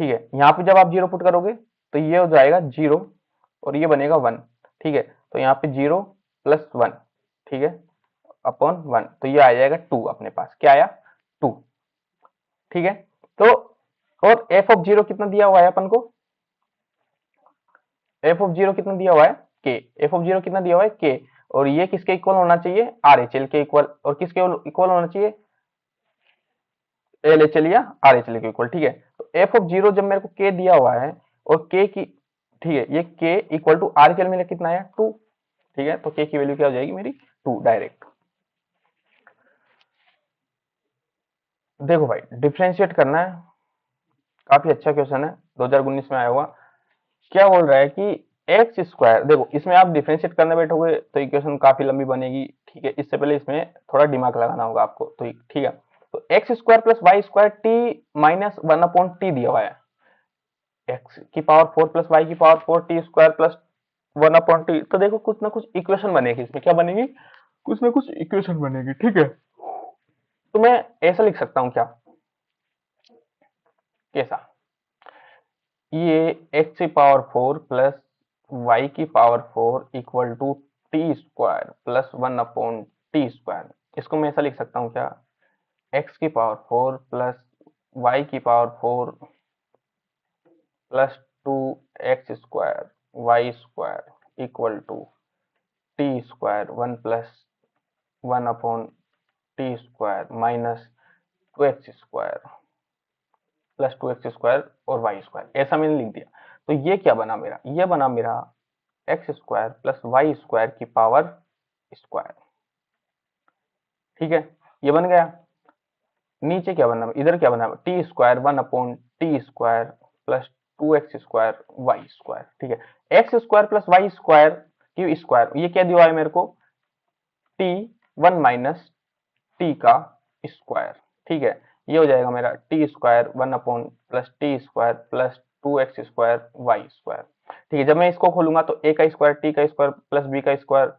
ठीक है, यहाँ पे जब आप जीरो पुट करोगे तो ये हो जाएगा 0 और ये बनेगा 1। ठीक है, तो यहाँ पे 0 प्लस 1, ठीक है, अपॉन 1, तो ये आ जाएगा 2। अपने पास क्या आया, 2। ठीक है, तो और एफ ऑफ 0 कितना दिया हुआ है अपन को, एफ ऑफ 0 कितना दिया हुआ है, के, एफ ऑफ 0 कितना दिया हुआ है, के, और ये किसके इक्वल होना चाहिए, RHL के इक्वल, और किसके इक्वल होना चाहिए, LHL या RHL के इक्वल। ठीक है, तो एफ ऑफ 0 जब मेरे को के दिया हुआ है और के की, ठीक है, ये के इक्वल टू RHL में कितना आया 2। ठीक है, तो के की वैल्यू क्या हो जाएगी मेरी 2 डायरेक्ट। देखो भाई डिफ्रेंशिएट करना है, काफी अच्छा क्वेश्चन है, 2019 में आया हुआ। क्या बोल रहा है कि एक्स स्क्वायर, देखो इसमें आप डिफरेंशिएट करने बैठोगे तो इक्वेशन काफी लंबी बनेगी। ठीक है, इससे पहले इसमें थोड़ा दिमाग लगाना होगा आपको। तो ठीक है, तो X square plus Y square T minus 1/t दिया हुआ है, एक्स की पावर 4 प्लस वाई की power 4 T square plus 1/t। तो देखो कुछ ना कुछ इक्वेशन बनेगी, इसमें क्या बनेगी, कुछ ना कुछ इक्वेशन बनेगी। ठीक है, तो मैं ऐसा लिख सकता हूँ क्या, कैसा, ये x की पावर 4 प्लस y की power 4 equal to T square plus 1/t square. इसको मैं ऐसा लिख सकता हूँ क्या, x की पावर 4 प्लस y की power 4 plus 2x square y square equal to T square 1 plus 1/t square minus 2x square plus 2x square और वाई स्क्वायर, ऐसा मैंने लिख दिया। तो ये क्या बना मेरा, ये बना मेरा X square plus Y square की पावर स्क्वायर। ठीक है, ये बन गया। नीचे क्या बना, इधर क्या बना, T square 1/t square plus 2x square Y square. ठीक है, X square plus Y square की स्क्वायर, ये क्या दिया है मेरे को, टी 1 माइनस टी का स्क्वायर। ठीक है, ये हो जाएगा मेरा T square 1 plus T square plus 2x square Y square. ठीक है, जब मैं इसको खोलूंगा तो a का स्क्वायर टी का स्क्वायर प्लस b का स्क्वायर,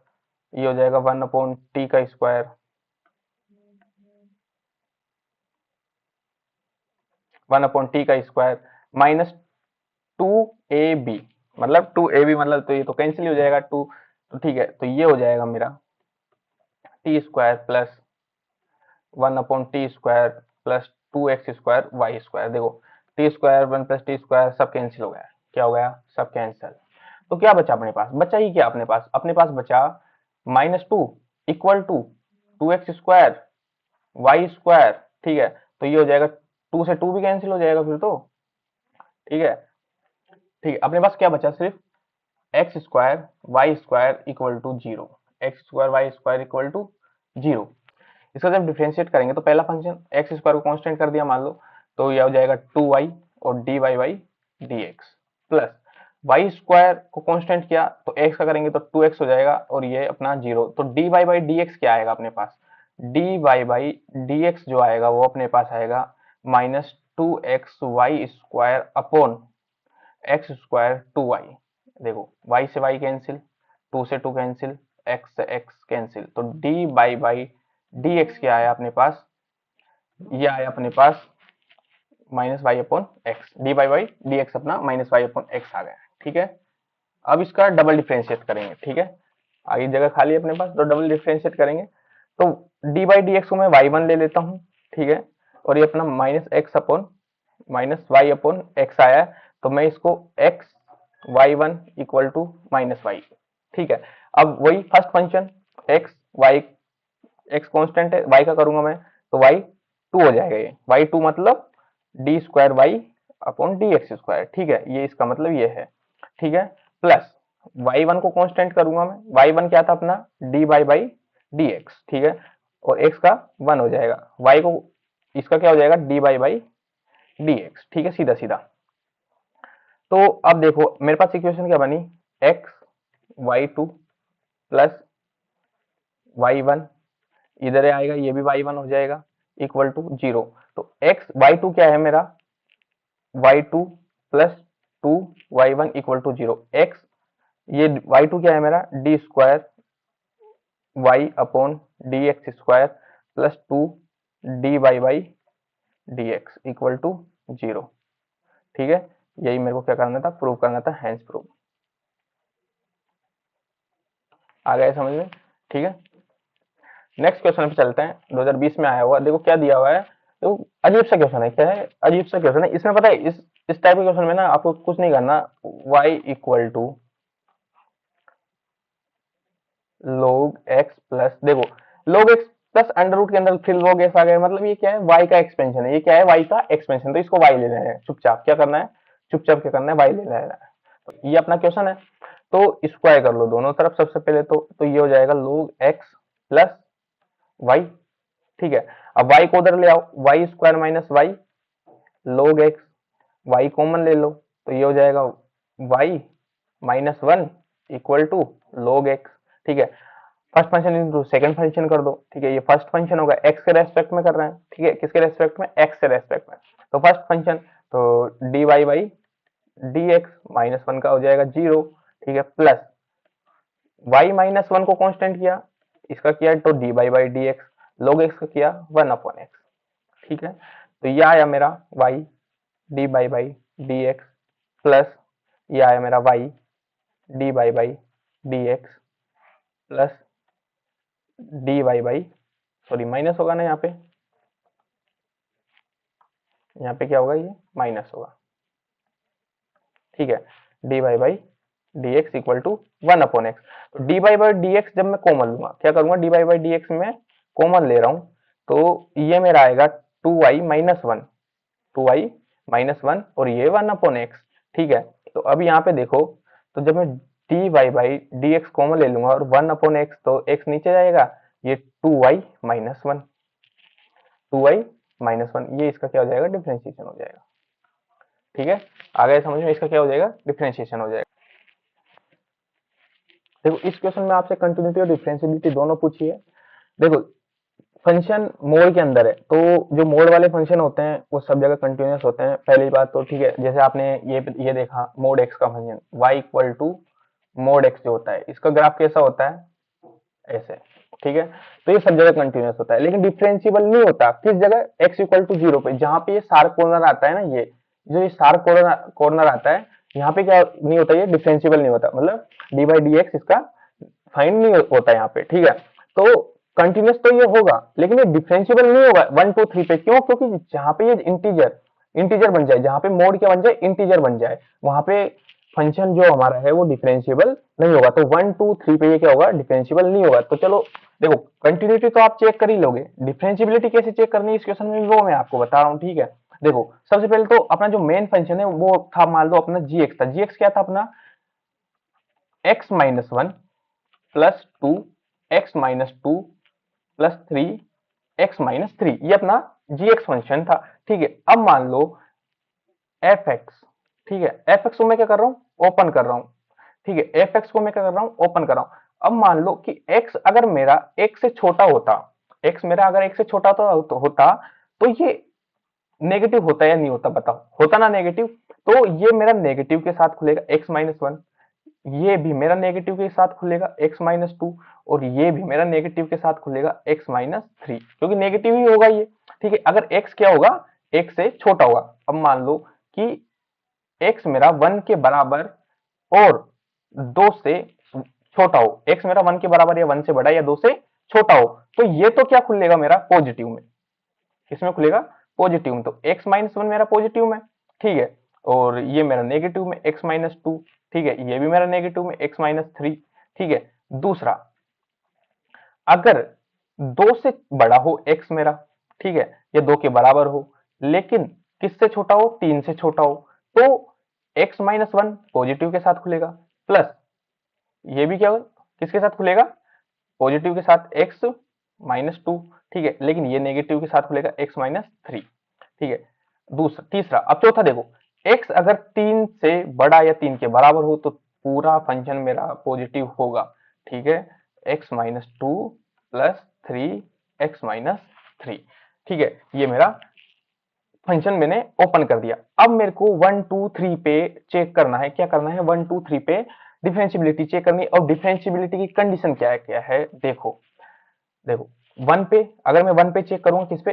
ये हो जाएगा 1/t का स्क्वायर 1/t का स्क्वायर माइनस 2ab, मतलब 2ab मतलब तो ये तो कैंसिल हो जाएगा 2। तो ठीक है, तो ये हो जाएगा मेरा T square plus 1/t square plus 2x square Y square. देखो T square 1 plus T square सब कैंसिल हो गया, क्या हो गया, सब कैंसिल। तो क्या बचा अपने पास, बचा ही क्या अपने पास बचा -2 equal to 2x square Y square. ठीक है, तो ये हो जाएगा 2 से 2 भी कैंसिल हो जाएगा फिर तो। ठीक है, ठीक है, अपने पास क्या बचा, सिर्फ X square Y square equal to 0, X square Y square equal to 0। इसका जब डिफरेंशिएट करेंगे तो पहला फंक्शन एक्स स्क्वायर को कांस्टेंट कर दिया मान लो, तो यह हो जाएगा 2y और dy by dx plus Y square को कांस्टेंट किया तो x का करेंगे तो 2x हो जाएगा और ये अपना 0। तो dy बाई dx क्या आएगा अपने पास, dy बाई dx जो आएगा वो अपने पास आएगा minus 2x Y square upon X square 2y। देखो y से y कैंसिल, 2 से 2 कैंसिल, x से x कैंसिल, तो dy बाई dx क्या आया अपने पास, ये आया अपने पास minus Y upon x, D by D X अपना माइनस वाई अपॉन एक्स आ गया। ठीक है, अब इसका डबल डिफरेंशिएट करेंगे। ठीक है, आगे जगह खाली है अपने पास तो डबल डिफरेंशिएट करेंगे, तो डी बाई डी एक्स को मैं y1 ले लेता हूँ। ठीक है, और ये अपना minus x upon minus Y upon x आया है, तो मैं इसको x y1 equal to minus y. ठीक है, अब वही first function x y, x constant है, y का करूंगा मैं तो y2 हो जाएगा, ये y2 मतलब d square Y upon D x square. ठीक है, ये इसका मतलब ये है। ठीक है, प्लस y1 को कांस्टेंट करूंगा मैं, y1 क्या था अपना डी बाई डी एक्स। ठीक है, और x का 1 हो जाएगा, y को इसका क्या हो जाएगा डी बाई डी एक्स। ठीक है, सीधा सीधा। तो अब देखो मेरे पास इक्वेशन क्या बनी, x y2 प्लस y1, इधर आएगा ये भी y1 हो जाएगा इक्वल टू 0। तो x y2 क्या है मेरा y2 plus 2y1 equal to 0। x ये y2 क्या है मेरा D square y upon D x square plus 2 d by D x equal to 0। ठीक है, यही मेरे को क्या करना था, प्रूव करना था, हैंस प्रूव। आ गया समझ में। ठीक है, नेक्स्ट क्वेश्चन पे चलते हैं, 2020 में आया हुआ। देखो क्या दिया हुआ है, तो अजीब सा क्वेश्चन है। क्या है, अजीब सा क्वेश्चन है। इसमें पता है इस टाइप के क्वेश्चन में ना आपको कुछ नहीं करना, y equal to log x plus, देखो log x plus under root के अंदर फिर log x आ गया, मतलब ये क्या है y का एक्सपेंशन है, ये क्या है y का एक्सपेंशन, तो इसको y ले लेना है चुपचाप। क्या करना है, चुपचाप क्या करना है, y ले लेना है। तो ये अपना क्वेश्चन है, तो स्क्वायर कर लो दोनों तरफ सबसे पहले, तो ये हो जाएगा log x प्लस y। ठीक है, अब y को उधर ले आओ, y square minus y log x, y common ले लो तो ये हो जाएगा y minus 1 equal to log x। ठीक है, first function into second function कर दो। ठीक है, ये फर्स्ट फंक्शन होगा x के रेस्पेक्ट में कर रहे हैं। ठीक है, किसके रेस्पेक्ट में, x के रेस्पेक्ट में, तो फर्स्ट फंक्शन तो dy बाई dx माइनस 1 का हो जाएगा 0। ठीक है, प्लस y माइनस 1 को कांस्टेंट किया, इसका किया तो d by D x, log x का किया 1 अपॉन एक्स। ठीक है, तो ये आया मेरा y D by D x plus ये आया मेरा y D by D x plus D by sorry minus होगा ना, यहाँ पे क्या होगा, ये माइनस होगा। ठीक है, d by D x equal to 1 upon x. तो डी बाई डी एक्स जब मैं कॉमन लूंगा, क्या करूंगा, डी बाई डी एक्स में कॉमन ले रहा हूं, तो ये मेरा आएगा 2y माइनस 1, 2y माइनस 1 और ये 1 अपॉन एक्स। ठीक है, तो अब यहाँ पे देखो, तो जब मैं D by D x common ले लूंगा और 1 अपॉन एक्स, तो एक्स नीचे जाएगा, ये 2y माइनस 1, 2y माइनस 1, ये इसका क्या हो जाएगा, डिफरेंशिएशन हो जाएगा। ठीक है, आ गया समझ में, इसका क्या हो जाएगा, डिफरेंशिएशन हो जाएगा। देखो इस क्वेश्चन में आपसे कंटिन्यूटी और डिफरेंशिएबिलिटी दोनों पूछी है। देखो फंक्शन मोड के अंदर है, तो जो मोड वाले फंक्शन होते हैं वो सब जगह कंटिन्यूअस होते हैं, पहली बात तो। ठीक है, जैसे आपने ये देखा मोड एक्स का function y equal to mod x जो होता है, इसका ग्राफ कैसा होता है, ऐसे। ठीक है, तो ये सब जगह कंटिन्यूअस होता है, लेकिन डिफरेंशिएबल नहीं होता किस जगह, x इक्वल टू 0 पे, जहां पे ये शार्प कॉर्नर आता है ना, ये जो ये शार्प कॉर्नर आता है, यहाँ पे क्या नहीं होता, ये डिफरेंशिएबल नहीं होता, मतलब डी बाई डी एक्स इसका फाइंड नहीं होता यहाँ पे। ठीक है, तो कंटिन्यूअस तो ये होगा, लेकिन ये डिफरेंशिएबल नहीं होगा 1 2 3 पे। क्यों, क्योंकि जहां पे ये इंटीजर बन जाए, जहां पे मोड क्या बन जाए, इंटीजर बन जाए, वहां पे फंक्शन जो हमारा है वो डिफरेंशिएबल नहीं होगा। तो 1 2 3 पे ये क्या होगा, डिफरेंशिएबल नहीं होगा। तो चलो देखो कंटिन्यूटी तो आप चेक कर ही लोगे, डिफरेंशिएबिलिटी कैसे चेक करनी है इस क्वेश्चन में, वो मैं आपको बता रहा हूँ। ठीक है, देखो सबसे पहले तो अपना जो मेन फंक्शन है वो था, मान लो अपना gx था। gx क्या था अपना, x minus 1 plus 2 x minus 2 plus 3x-3, ये अपना g फंक्शन था। ठीक है, अब मान लो fx, ठीक है, fx को मैं क्या कर रहा हूँ, ओपन कर रहा हूँ। ठीक है, fx को मैं क्या कर रहा हूँ, ओपन कर रहा हूँ। अब मान लो कि x अगर मेरा 1 से छोटा होता, x मेरा अगर 1 से छोटा तो ये नेगेटिव होता या नहीं होता, बताओ, होता ना नेगेटिव। तो ये मेरा नेगेटिव के साथ खुलेगा x-1, ये भी मेरा नेगेटिव के साथ खुलेगा x-2, और ये भी मेरा नेगेटिव के साथ खुलेगा x-3, क्योंकि नेगेटिव ही होगा ये। ठीक है, अगर x क्या होगा, 1 से छोटा होगा। अब मान लो कि x मेरा 1 के बराबर और 2 से छोटा हो, x मेरा 1 के बराबर या 1 से बड़ा या 2 से छोटा हो, तो ये तो क्या खुलेगा मेरा, पॉजिटिव में। किसमें खुलेगा, पॉजिटिव में। तो x-1 मेरा पॉजिटिव में, ठीक है, और ये मेरा नेगेटिव में x-2, ठीक है, ये भी मेरा नेगेटिव में x-3। ठीक है, दूसरा, अगर 2 से बड़ा हो x मेरा, ठीक है, या 2 के बराबर हो, लेकिन किससे छोटा हो, 3 से छोटा हो, तो x-1 पॉजिटिव के साथ खुलेगा, प्लस ये भी क्या किसके साथ खुलेगा, पॉजिटिव के साथ x-2। ठीक है, लेकिन ये नेगेटिव के साथ खुलेगा x-3। ठीक है, दूसरा, तीसरा, अब चौथा देखो, x अगर 3 से बड़ा या 3 के बराबर हो तो पूरा फंक्शन मेरा पॉजिटिव होगा। ठीक है, x-2 प्लस 3x-3। ठीक है, ये मेरा फंक्शन मैंने ओपन कर दिया। अब मेरे को 1 2 3 पे चेक करना है, क्या करना है, 1 2 3 पे डिफरेंशियबिलिटी चेक करनी है। और डिफरेंशियबिलिटी की कंडीशन क्या है, देखो देखो, 1 पे, अगर मैं 1 पे चेक करूंगा, किस पे,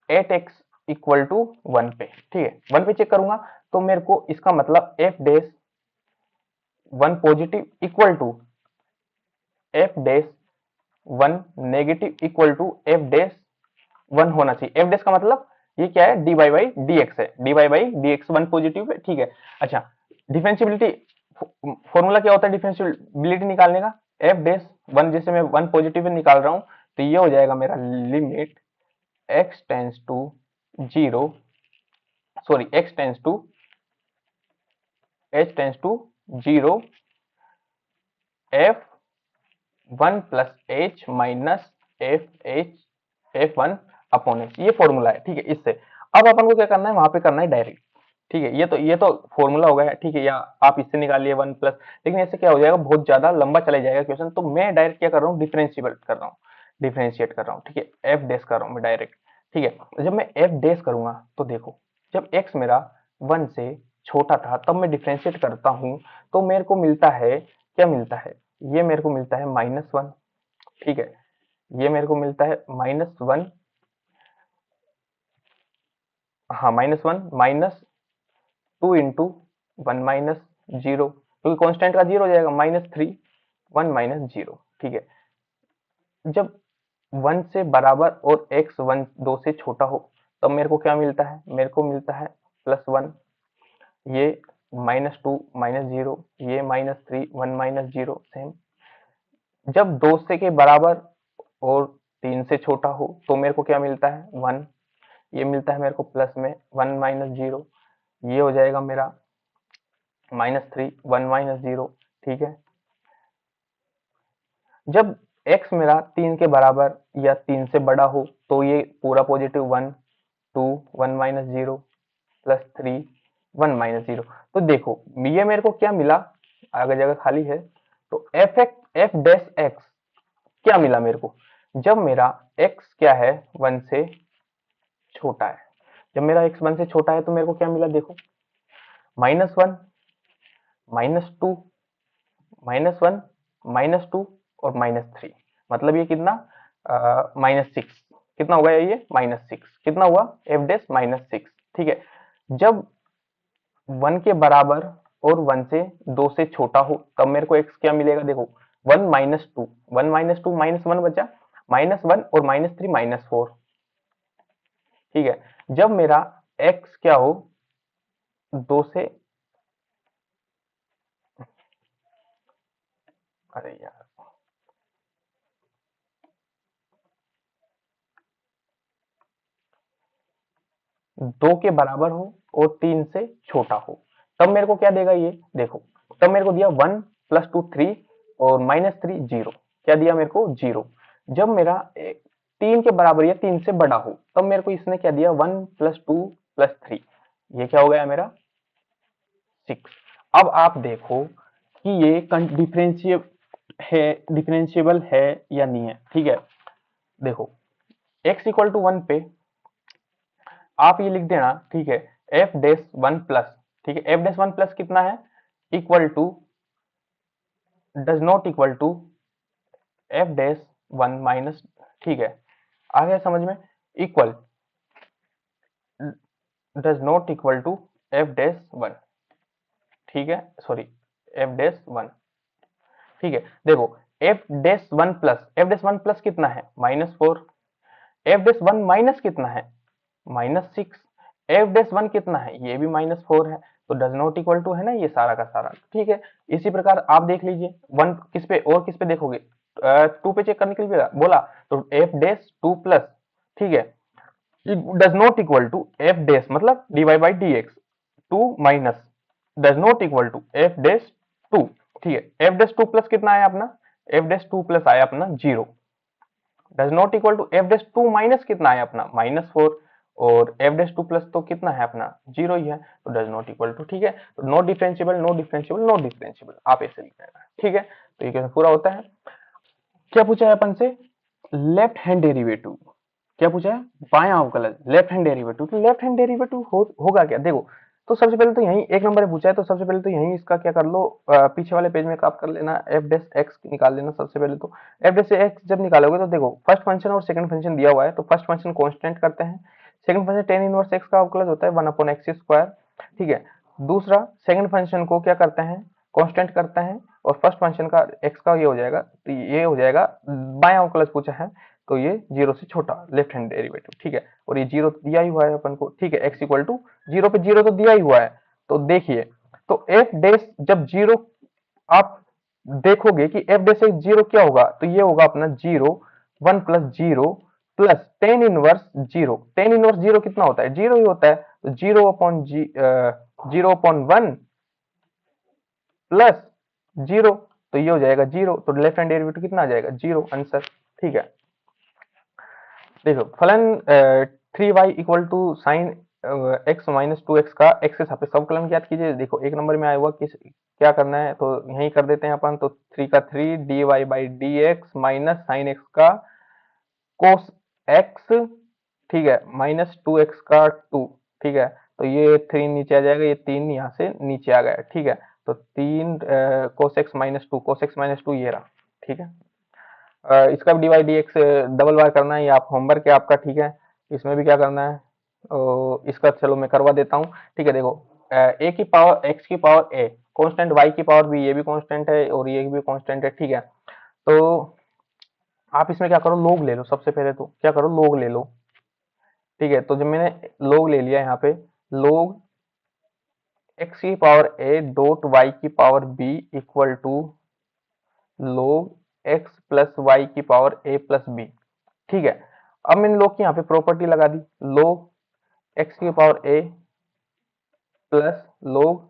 8x इक्वल टू 1 पे, ठीक है, 1 पे चेक करूंगा, तो मेरे को इसका मतलब f dash 1 positive equal to f dash 1 negative equal to f dash 1 होना चाहिए। f डैश का मतलब ये क्या है, dy बाई dx है, dy बाई dx 1 पॉजिटिव है। ठीक है, अच्छा, डिफरेंशियबिलिटी फॉर्मूला क्या होता है डिफरेंशियबिलिटी निकालने का, f डैश 1, जैसे मैं 1 पॉजिटिव निकाल रहा हूं, तो ये हो जाएगा मेरा limit x tends to 0, sorry x tends to 0 f1 plus h minus f1 upon h, ये फॉर्मूला है। ठीक है, इससे अब अपन को क्या करना है, वहां पे करना है डायरेक्ट। ठीक है, ये तो फॉर्मूला हो गया है। ठीक है, या आप इससे निकालिए 1 प्लस, लेकिन ऐसे क्या हो जाएगा, बहुत ज्यादा लंबा चला जाएगा क्वेश्चन, तो मैं डायरेक्ट क्या कर रहा हूँ, डिफरेंशिएट कर रहा हूँ, ठीक है, एफ डैश कर रहा हूँ मैं डायरेक्ट। ठीक है, जब मैं एफ डैश करूंगा तो देखो, जब x मेरा 1 से छोटा था तब मैं डिफरेंशिएट करता हूं, तो मेरे को मिलता है, क्या मिलता है, ये मेरे को मिलता है -1। ठीक है, ये मेरे को मिलता है -1, हाँ -1 -2 इंटू 1 माइनस 0, क्योंकि कॉन्स्टेंट का 0 हो जाएगा, -3 1 माइनस 0। ठीक है, जब 1 से बराबर और x 1 2 से छोटा हो, तब मेरे को क्या मिलता है, मेरे को मिलता है +1, ये -2 -0, ये -3 1 माइनस 0 सेम। जब 2 से के बराबर और 3 से छोटा हो, तो मेरे को क्या मिलता है, 1, ये मिलता है मेरे को प्लस में 1 माइनस 0, ये हो जाएगा मेरा -3 1 माइनस 0। ठीक है, जब x मेरा 3 के बराबर या 3 से बड़ा हो, तो ये पूरा पॉजिटिव 1 2 1 माइनस 0 प्लस 3 1 माइनस 0। तो देखो ये मेरे को क्या मिला, अगर जगह खाली है तो एफ डैश एक्स क्या मिला मेरे को, जब मेरा x क्या है 1 से छोटा है, जब मेरा x 1 से छोटा है तो मेरे को क्या मिला, देखो -1 -2 -1 -2 और -3, मतलब ये कितना, -6, कितना होगा ये, -6 कितना हुआ, f डैश -6। ठीक है, जब 1 के बराबर और 1 से 2 से छोटा हो, तब मेरे को x क्या मिलेगा, देखो 1 -2 1 -2 -1 बचा, -1 और -3 -4। ठीक है, जब मेरा x क्या हो 2 से, अरे यार, 2 के बराबर हो और 3 से छोटा हो, तब मेरे को क्या देगा, ये देखो, तब मेरे को दिया 1 + 2 3 और -3 0, क्या दिया मेरे को, 0। जब मेरा 3 के बराबर या 3 से बड़ा हो, तब मेरे को इसने क्या दिया 1 + 2 + 3, ये क्या हो गया मेरा 6। अब आप देखो कि ये डिफरेंशिएबल है या नहीं है। ठीक है, देखो x = 1 पे आप ये लिख देना। ठीक है, f'1+, ठीक है, f'1+ कितना है, equal to, does not equal to f'1 minus, ठीक है, आ गया समझ में, equal, does not equal to f'1, ठीक है, सॉरी f'1, ठीक है। देखो f'1+ कितना है -4, f'1 माइनस कितना है -6, f'1 कितना है, ये भी -4 है, तो डज नॉट इक्वल टू है ना ये सारा का सारा। ठीक है, इसी प्रकार आप देख लीजिए 1 किस पे और किस पे देखोगे, 2 पे चेक करने के लिए बोला, तो f'2+, ठीक है, does not equal to f' मतलब dy/dx, 2 minus does not equal to f'2, ठीक है, f'2+ कितना आया अपना, f'2+ आया अपना 0, does not equal to f'2 minus कितना है अपना -4, और f'2+ तो कितना है अपना 0 ही है, तो डज नॉट इक्वल टू, ठीक है, तो not differentiable, not differentiable, not differentiable, आप ऐसे लिख देना। ठीक है, तो ये कैसे पूरा होता है। क्या पूछा है अपन से, लेफ्ट हैंड डेरिवेटिव, क्या पूछा है, बायां अवकलज, लेफ्ट हैंड डेरिवेटिव, तो लेफ्ट हैंड डेरिवेटिव होगा क्या, देखो, तो सबसे पहले तो यही एक नंबर पूछा है, तो सबसे पहले तो यही इसका क्या कर लो, पीछे वाले पेज में आप कर लेना, f'(x) निकाल लेना सबसे पहले। तो f'(x) जब निकालोगे तो देखो फर्स्ट फंक्शन और सेकंड फंक्शन दिया हुआ है, तो फर्स्ट फंक्शन कांस्टेंट करते हैं, second function tan inverse x का अवकलज होता है 1/x², ठीक है। दूसरा सेकंड फंक्शन को क्या करते हैं, कांस्टेंट करते हैं, और फर्स्ट फंक्शन का x का ये हो जाएगा, तो ये हो जाएगा बायां अवकलज पूछा है, तो ये 0 से छोटा लेफ्ट हैंड डेरिवेटिव, ठीक है, और ये 0 दिया ही हुआ है अपन को, ठीक है, x = 0 पे 0 तो दिया ही हुआ है, तो देखिए, तो f' जब 0 आप देखोगे कि f' से 0 क्या होगा, तो ये होगा अपना 0, 1 + 0 plus tan inverse 0, tan inverse 0 कितना होता है, 0 ही होता है, तो 0/1 प्लस 0, तो ये हो जाएगा 0, तो लेफ्ट हैंड डेरिवेटिव कितना आ जाएगा 0 आंसर। ठीक है, देखो फलन 3y = sin x - 2x का x के सापेक्ष अवकलन ज्ञात कीजिए। देखो एक नंबर में आया हुआ कि क्या करना है, तो यही कर देते हैं अपन, तो 3 का 3 dy/dx माइनस sin x का cos x, ठीक है, -2x का 2, ठीक है, तो ये 3 नीचे आ जाएगा, ये 3 यहाँ से नीचे आ गया, ठीक है, तो 3 cos x - 2 ये रहा, ठीक है। इसका भी dy/dx डबल बार करना है, ये आप होमवर्क है आपका, ठीक है, इसमें भी क्या करना है, इसका चलो मैं करवा देता हूँ। ठीक है, देखो a की पावर x की पावर a कांस्टेंट, y की पावर b, ये भी कांस्टेंट है और ये भी कांस्टेंट है, ठीक है। तो आप इसमें क्या करो, लोग ले लो, सबसे पहले तो क्या करो, लोग ले लो, ठीक है, तो जब मैंने लोग ले लिया यहाँ पे, लोग x की पावर a डॉट y की पावर b इक्वल टू लोग x प्लस y की पावर a प्लस b, ठीक है। अब मैंने लोग की यहाँ पे प्रॉपर्टी लगा दी, लोग x की पावर a प्लस लोग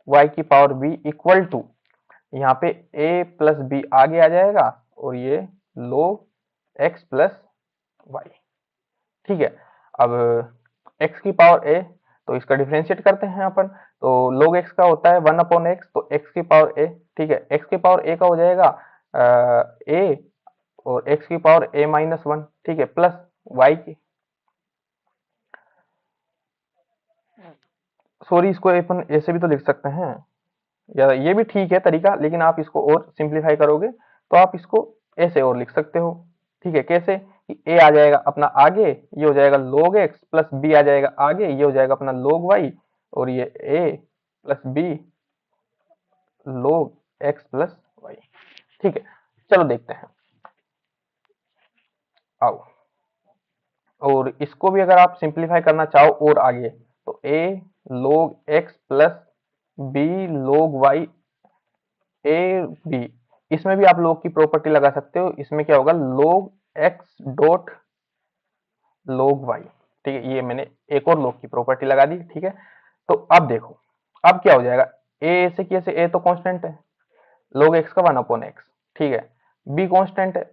y की पावर b इक्वल टू, यहाँ पे a प्लस b आगे आ जाएगा, और ये लोग x प्लस y, ठीक है। अब x की पावर a, तो इसका डिफरेंशिएट करते हैं अपन, तो log x का होता है 1/x, तो x की पावर a, ठीक है, x की पावर a का हो जाएगा a, और x की पावर a - 1, ठीक है, प्लस y की, सॉरी इसको अपन ऐसे भी तो लिख सकते हैं, या ये भी ठीक है तरीका, लेकिन आप इसको और सिंप्लीफाई करोगे तो आप इसको ऐसे और लिख सकते हो, ठीक है, कैसे कि a आ जाएगा अपना आगे, ये हो जाएगा log x, प्लस b आ जाएगा आगे, ये हो जाएगा अपना log y, और ये a plus b log x plus y, ठीक है। चलो देखते हैं, आओ, और इसको भी अगर आप सिंप्लीफाई करना चाहो और आगे, तो a log x plus b log y, a b, इसमें भी आप log की प्रॉपर्टी लगा सकते हो, इसमें क्या होगा log x dot log y, ठीक है, ये मैंने एक और log की प्रॉपर्टी लगा दी, ठीक है। तो अब देखो, अब क्या हो जाएगा, a से कैसे, a तो कांस्टेंट है, log x का 1/x, ठीक है, b कांस्टेंट है,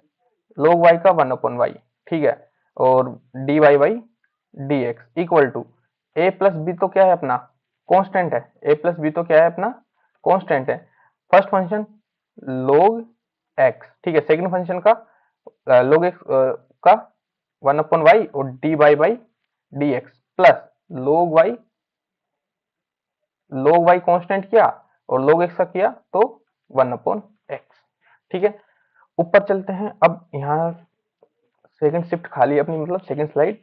log y का 1/y, ठीक है, और d Y by D x equal to a plus b तो क्या है अपना कांस्टेंट है, ए प्लस बी तो क्या है अपना कांस्टेंट है। फर्स्ट फंक्शन log x, ठीक है, सेकंड फंक्शन का log x का 1/y और d Y by D x plus log y constant किया और log x का किया तो 1/x, ठीक है। ऊपर चलते हैं, अब यहाँ सेकंड शिफ्ट खाली अपनी, मतलब सेकंड स्लाइड,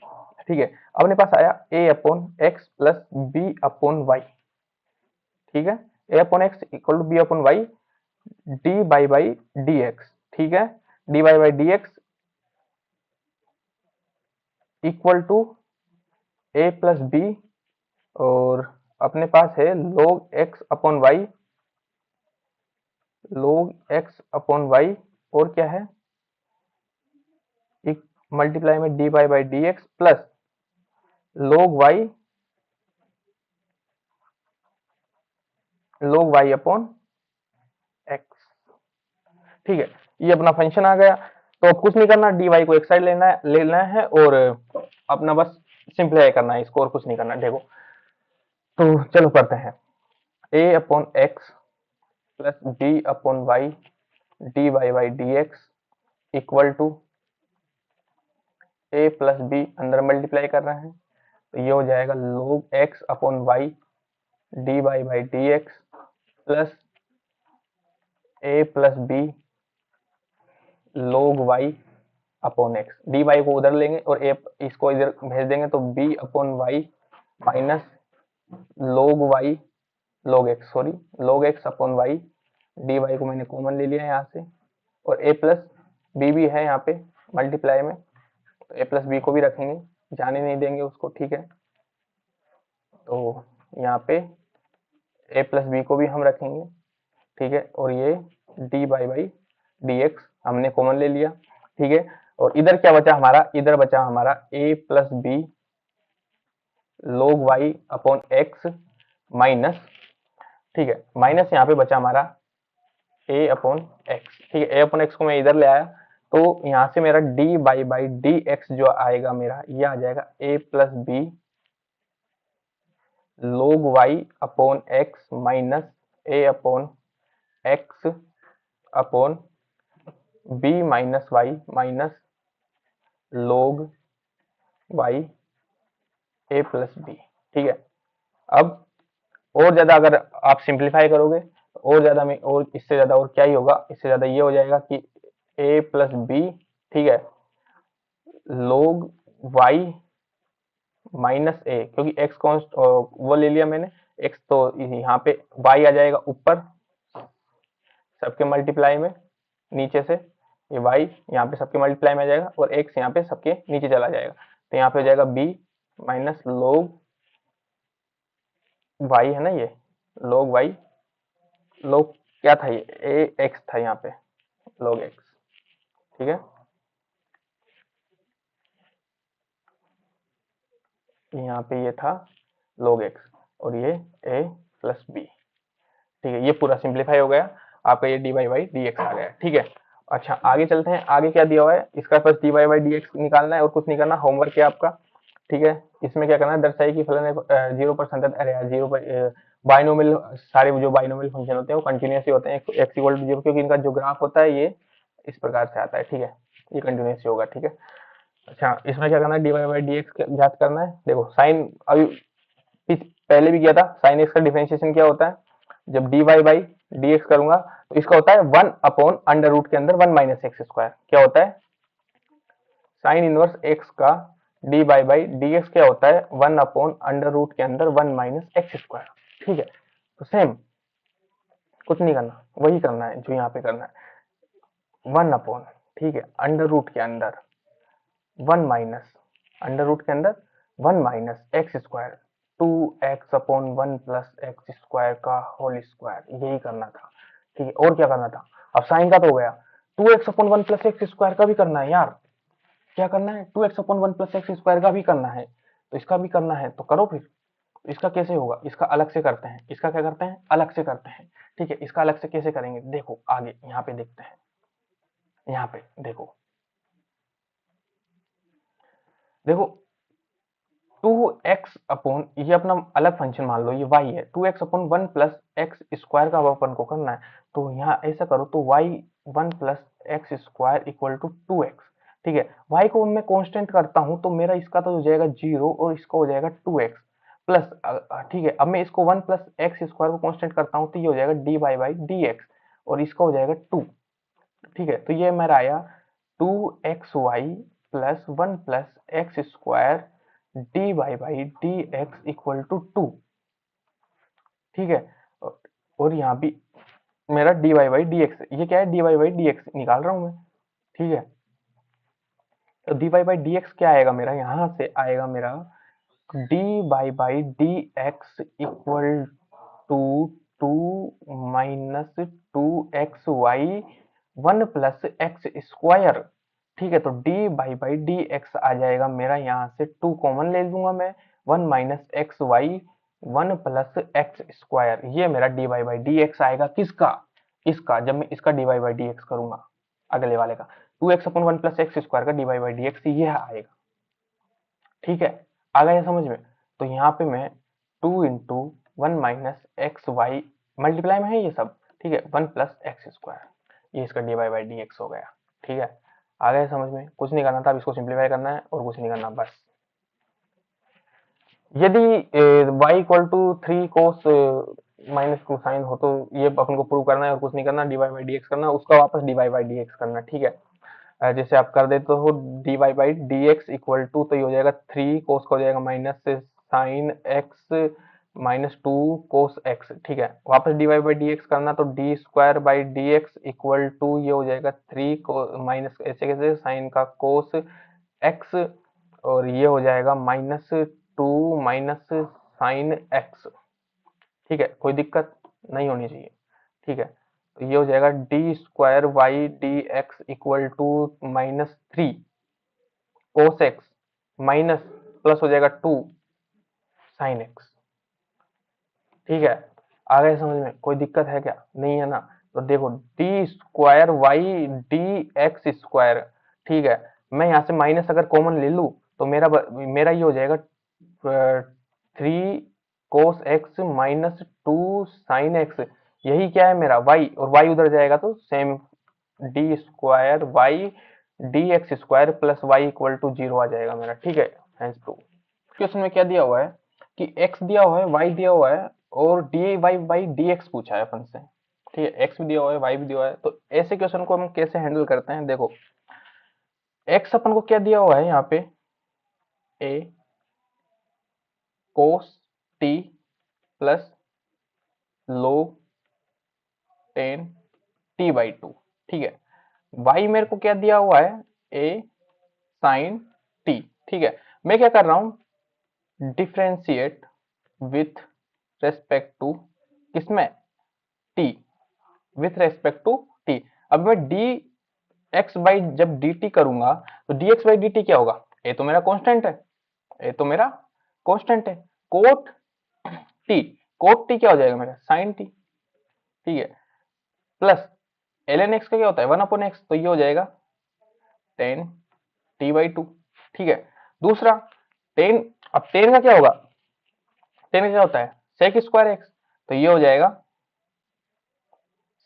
ठीक है। अपने पास आया a upon x plus b upon y, ठीक है, a upon x equal to b upon y d by D x, ठीक है, d by D x equal to a plus b, और अपने पास है log x अपॉन वाई, और क्या है एक मल्टीप्लाई में D by D x plus log y upon x, ठीक है। ये अपना फंक्शन आ गया, तो अब कुछ नहीं करना, डी वाई को एक साइड लेना है और अपना बस सिंप्लीफाई करना है इसको, और कुछ नहीं करना। देखो तो चलो करते हैं, a upon x plus b upon y d Y by D x equal to a plus b, अंदर मल्टीप्लाई कर रहे हैं तो ये हो जाएगा log x upon y d Y by D x plus a plus b log y upon x, D y को उधर लेंगे और a इसको इधर भेज देंगे तो b upon y minus log x upon y, d y को मैंने कॉमन ले लिया यहाँ से, और a प्लस बी भी है यहाँ पे मल्टीप्लाई में, तो a प्लस बी को भी रखेंगे, जाने नहीं देंगे उसको, ठीक है। तो यहाँ पे a प्लस बी को भी हम रखेंगे, ठीक है, और ये डी बाई डी एक्स हमने कॉमन ले लिया, ठीक है। और इधर क्या बचा हमारा, इधर बचा हमारा a plus b log y upon x minus, ठीक है, माइनस यहाँ पे बचा हमारा a अपॉन एक्स, ठीक है। a अपॉन एक्स को मैं इधर ले आया तो यहाँ से मेरा डी बाई डी एक्स जो आएगा मेरा, ये आ जाएगा a plus b log y upon x minus a upon x upon b minus y minus log y a plus b, ठीक है। अब और ज्यादा अगर आप सिंप्लीफाई करोगे तो और ज्यादा में, और इससे ज्यादा और क्या ही होगा, इससे ज्यादा ये हो जाएगा कि a प्लस बी, ठीक है, log y माइनस ए, क्योंकि x कॉन्स्ट वो ले लिया मैंने x, तो यहाँ पे y आ जाएगा ऊपर सबके मल्टीप्लाई में, नीचे से ये y यहाँ पे सबके मल्टीप्लाई में आ जाएगा और x यहाँ पे सबके नीचे चला जाएगा, तो यहाँ पे हो जाएगा b माइनस log y, है ना, ये log y, log क्या था, ये x था यहाँ पे log x, ठीक है। यहाँ पे ये था log x और ये a प्लस बी, ठीक है। ये पूरा सिंप्लीफाई हो गया, आपका ये डी बाई डी एक्स आ गया, ठीक है। अच्छा आगे चलते हैं, आगे क्या दिया हुआ है, इसका बस डी बाई डी एक्स निकालना है और कुछ नहीं करना, होमवर्क है आपका, ठीक है। इसमें क्या करना है, दर्शाई कि फलन 0% अरे यार 0 पर बाइनोमियल, सारे जो बाइनोमियल फंक्शन होते हैं वो कंटिन्यूस ही होते हैं, एक्स इक्वल टू 0, क्योंकि इनका जो ग्राफ होता है ये इस प्रकार से आता है, ठीक है, ये कंटिन्यूस होगा, ठीक है। अच्छा इसमें क्या करना है, डी बाई डी एक्स ज्ञात करना है। देखो साइन अभी पहले भी किया था, साइन एक्स का डिफरेंशिएशन क्या होता है, जब d Y by D x करूंगा तो इसका होता है 1 अपॉन अंडर रूट के अंदर 1 माइनस एक्स स्क्वायर, क्या होता है साइन इनवर्स एक्स का डी बाई डी एक्स क्या होता है 1 अपॉन अंडर रूट के अंदर 1 माइनस एक्स स्क्वायर, ठीक है। तो सेम कुछ नहीं करना, वही करना है जो यहाँ पे करना है, 1 अपॉन, ठीक है, अंडर रूट के अंदर 1 माइनस, अंडर रूट के अंदर 1 minus x square, 2x upon 1 plus x square का होल स्क्वायर, यही करना था, ठीक है। और क्या करना था, अब साइन का तो हो गया, 2x upon 1 plus x square का भी करना है यार, क्या करना है, 2x upon 1 plus x square का भी करना है, तो इसका भी करना है, तो करो फिर। इसका कैसे होगा, इसका अलग से करते हैं, इसका क्या करते हैं, अलग से करते हैं, ठीक है। इसका अलग से कैसे करेंगे, देखो आगे यहाँ पे देखते हैं, यहाँ पे देखो देखो 2x अपॉन ये अपना अलग फंक्शन मान लो, ये y है, 2x upon 1 plus x square का अपन को करना है। तो यहाँ ऐसा करो तो y 1 plus x square equal to 2x। ठीक है, y को मैं कांस्टेंट करता हूँ तो मेरा इसका तो हो जाएगा 0 और इसका हो जाएगा 2x प्लस। ठीक है, अब मैं इसको 1 प्लस एक्स स्क्वायर को कांस्टेंट करता हूँ तो ये हो जाएगा dy बाई dx और इसका हो जाएगा 2। ठीक है, तो ये मेरा आया 2xy plus 1 plus x square dy by dx equal to 2। ठीक है, और यहाँ भी मेरा dy बाई dx, ये क्या है dy बाई dx निकाल रहा हूं मैं। ठीक है, तो dy बाई dx क्या आएगा मेरा, यहाँ से आएगा मेरा dy by dx equal to 2 minus 2xy 1 plus x square. ठीक है, तो डी बाई डी एक्स आ जाएगा मेरा, यहाँ से 2 कॉमन ले लूंगा मैं, 1 minus x y 1 plus x square, ये मेरा डी बाई डी एक्स आएगा। किसका, इसका, जब मैं इसका डी बाई डी एक्स करूंगा अगले वाले का, 2x अपन 1 प्लस एक्स स्क्वायर का डी बाई डी एक्स ये आएगा। ठीक है, आ गया समझ में। तो यहाँ पे मैं 2 into 1 minus x y multiply में है ये सब। ठीक है, 1 प्लस एक्स स्क्वायर, ये इसका डी बाई डी एक्स हो गया। ठीक है, आ गया समझ में। कुछ नहीं करना था, अब इसको सिंप्लीफाई करना है और कुछ नहीं करना बस। यदि y equal to 3 cos minus 2 sine हो तो ये अपन को प्रूव करना है और कुछ नहीं करना, d Y by D x करना, उसका वापस d Y by D x करना। ठीक है, जैसे आप कर देते हो d Y by D x equal to, तो ये हो जाएगा 3 कोस का हो जाएगा minus sine x minus 2 cos x. ठीक है, वापस d Y by D x करना, तो d square by D x equal to ये हो जाएगा 3 को माइनस ऐसे कैसे साइन का कोस एक्स, और ये हो जाएगा माइनस 2 माइनस साइन एक्स। ठीक है, कोई दिक्कत नहीं होनी चाहिए। ठीक है, तो ये हो जाएगा d square y D x equal to minus 3 cos x minus plus हो जाएगा 2 साइन एक्स। ठीक है, आ गए समझ में, कोई दिक्कत है क्या, नहीं है ना। तो देखो d square y D x square. ठीक है, मैं यहाँ से माइनस अगर कॉमन ले लूँ तो मेरा ये हो जाएगा 3 cos x minus 2 sine x, यही क्या है मेरा y, और y उधर जाएगा तो same d square y D x square plus y equal to 0 आ जाएगा मेरा। ठीक है, हेंस प्रूव। क्वेश्चन में क्या दिया हुआ है कि x दिया हुआ है, y दिया हुआ है और d Y by D x पूछा है अपन से। ठीक है, x भी दिया हुआ है, y भी दिया हुआ है, तो ऐसे क्वेश्चन को हम कैसे हैंडल करते हैं। देखो x अपन को क्या दिया हुआ है यहाँ पे, a cos t plus log 10 t by 2। ठीक है, y मेरे को क्या दिया हुआ है, a sin t। ठीक है, मैं क्या कर रहा हूं, डिफ्रेंशिएट विथ रेस्पेक्ट टू किसमें, t, with respect to t। अब मैं डी एक्स बाई जब डी टी करूंगा तो d x by d t क्या होगा, ए तो मेरा कांस्टेंट है, ए तो मेरा कांस्टेंट है, कोट टी, कोट टी क्या हो जाएगा मेरा साइन टी। ठीक है, प्लस एल एन एक्स का क्या होता है 1 अपॉन एक्स, तो ये हो जाएगा 10 टी बाई 2। ठीक है, दूसरा 10, अब 10 का क्या होगा, 10 का क्या होता है सेक स्क्वायर एक्स, तो ये हो जाएगा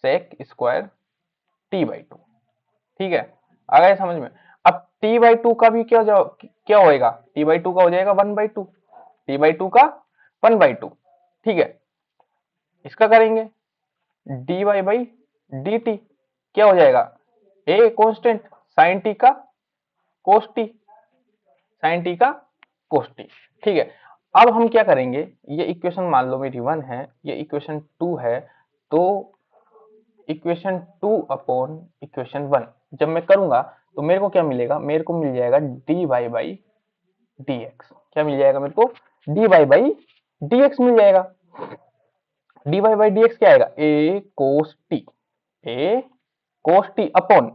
सेक स्क्वायर टी बाई 2। ठीक है, आ गया समझ में। अब टी बाई 2 का भी क्या होएगा, टी बाई 2 का हो जाएगा 1 बाई 2, टी बाई 2 का 1 बाई 2। ठीक है, इसका करेंगे d Y by d t क्या हो जाएगा, ए कांस्टेंट साइन टी का कोस टी, साइन टी का कोस टी। ठीक है, अब हम क्या करेंगे, ये इक्वेशन मान लो मेरी 1 है, ये इक्वेशन 2 है, तो इक्वेशन 2 अपॉन इक्वेशन 1 जब मैं करूंगा तो मेरे को क्या मिलेगा, मेरे को मिल जाएगा D Y by D x. क्या मिल जाएगा मेरे को, D Y by D X मिल जाएगा। D Y by D x क्या आएगा, A cos T, A cos T upon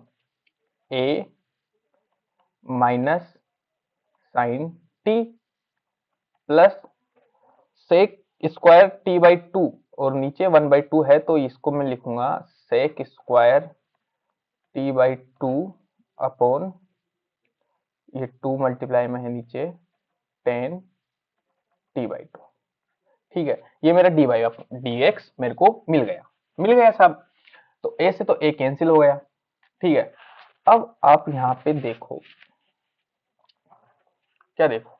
A minus sine T plus sec square T by 2, और नीचे 1 बाई 2 है तो इसको मैं लिखूंगा sec square T by 2 upon ये 2 मल्टीप्लाई में है नीचे 10t/2। ठीक है, ये मेरा dx मेरे को मिल गया साहब। तो a से तो a कैंसिल हो गया। ठीक है, अब आप यहाँ पे देखो, क्या देखो,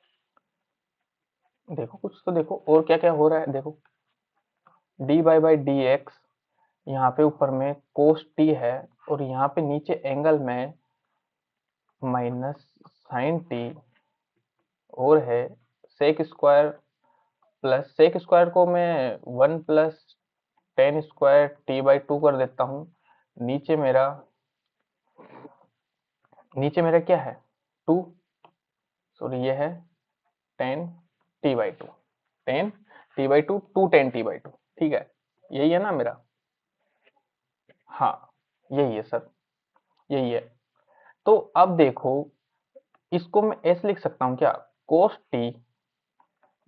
देखो कुछ तो देखो और क्या क्या हो रहा है। देखो dy/dx, यहाँ पे ऊपर में cos t है और यहाँ पे नीचे एंगल में माइनस साइन टी और है sec square plus sec square को मैं 1 प्लस 10 स्क्वायर t/2 कर देता हूँ। नीचे मेरा क्या है 2, सॉरी ये है 10t/2, 10t/2, 210t/2। ठीक है, यही है ना मेरा। हाँ यही है सर, यही है। तो अब देखो, इसको मैं ऐसे लिख सकता हूँ क्या, cos t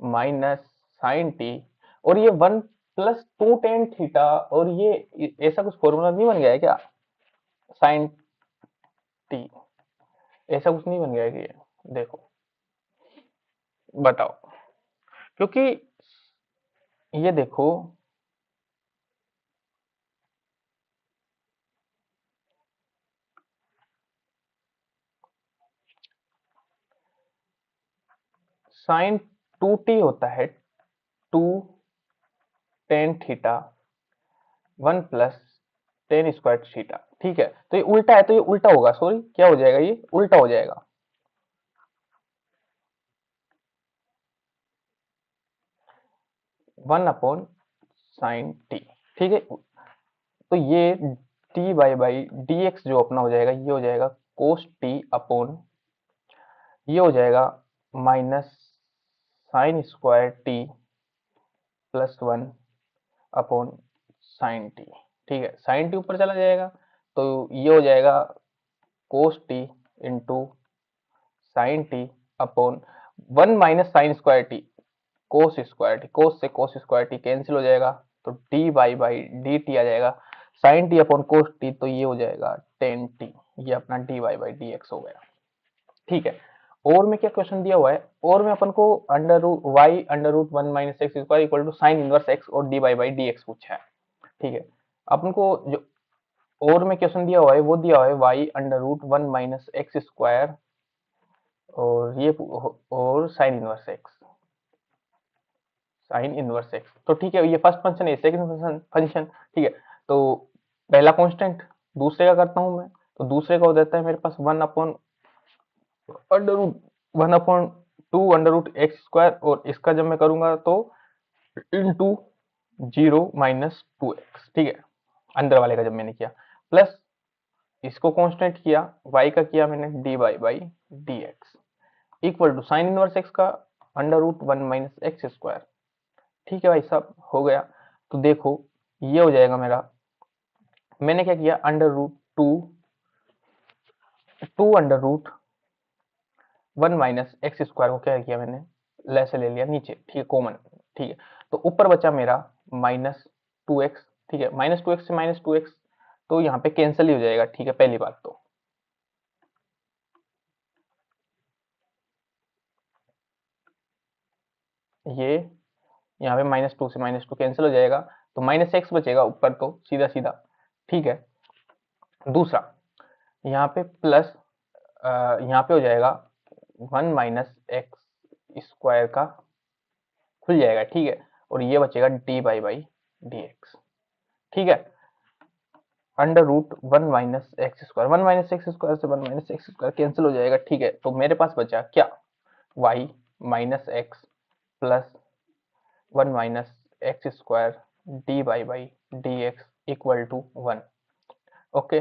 minus sine t और ये 1 प्लस 2 tan थीटा, और ये ऐसा कुछ फॉर्मूला नहीं बन गया है क्या, साइन टी, ऐसा कुछ नहीं बन गया है कि ये, देखो बताओ, क्योंकि ये देखो साइन 2t होता है 2 tan theta 1 plus 10 square theta. ठीक है, तो ये उल्टा है तो ये उल्टा होगा, सॉरी क्या हो जाएगा, ये उल्टा हो जाएगा। 1/sin t। ठीक है, तो ये t/dx जो अपना हो जाएगा, ये हो जाएगा cos t अपॉन, ये हो जाएगा minus sine square T plus 1 upon sine T. ठीक है, साइन टी ऊपर चला जाएगा तो ये हो जाएगा cos t into sine T upon 1 minus sine square T cos square T, cos से कोस स्क्वायर टी कैंसिल हो जाएगा, तो dy डी टी आ जाएगा, sine T upon cos t, तो ये हो जाएगा 10t। ये अपना dy/dx हो गया। ठीक है, और में क्या क्वेश्चन दिया हुआ है, और में अपन को under root y under root 1 minus x square equal to sine inverse x और dy/dx पूछा है। ठीक है, अपन को जो और में क्वेश्चन दिया हुआ है वो दिया हुआ है y under root 1 minus x square और ये और sine inverse x, sine inverse x. तो ठीक है, ये फर्स्ट फंक्शन है, सेकंड फंक्शन। ठीक है, तो पहला कांस्टेंट, दूसरे का करता हूं मैं, तो दूसरे का हो जाता है मेरे पास 1/2 और इसका जब मैं करूंगा तो इंटू 0 - 2x। ठीक है, अंदर वाले का जब मैंने किया, प्लस इसको कांस्टेंट किया, y का किया मैंने dy/dx equal to sine inverse x का √1 माइनस एक्स स्क्वायर। ठीक है भाई साहब, हो गया। तो देखो ये हो जाएगा मेरा, मैंने क्या किया, √2 माइनस एक्स स्क्वायर को क्या किया मैंने, ले ले लिया नीचे। ठीक है, कॉमन। ठीक है, तो ऊपर बचा मेरा -2x। ठीक है, -2x से -2x तो यहाँ पे कैंसिल ही हो जाएगा। ठीक है, पहली बात तो ये यहाँ पे -2 से -2 कैंसिल हो जाएगा, तो -x बचेगा ऊपर तो सीधा सीधा। ठीक है, दूसरा यहाँ पे प्लस, यहाँ पे हो जाएगा 1 माइनस एक्स स्क्वायर का खुल जाएगा। ठीक है, और ये बचेगा dy/dx। ठीक है, √1 - एक्स स्क्वायर, 1 - एक्स स्क्वायर से 1 - एक्स स्क्वायर कैंसिल हो जाएगा। ठीक है, तो मेरे पास बचा क्या, y minus x plus 1 minus x square dy/dx equal to 1। Okay,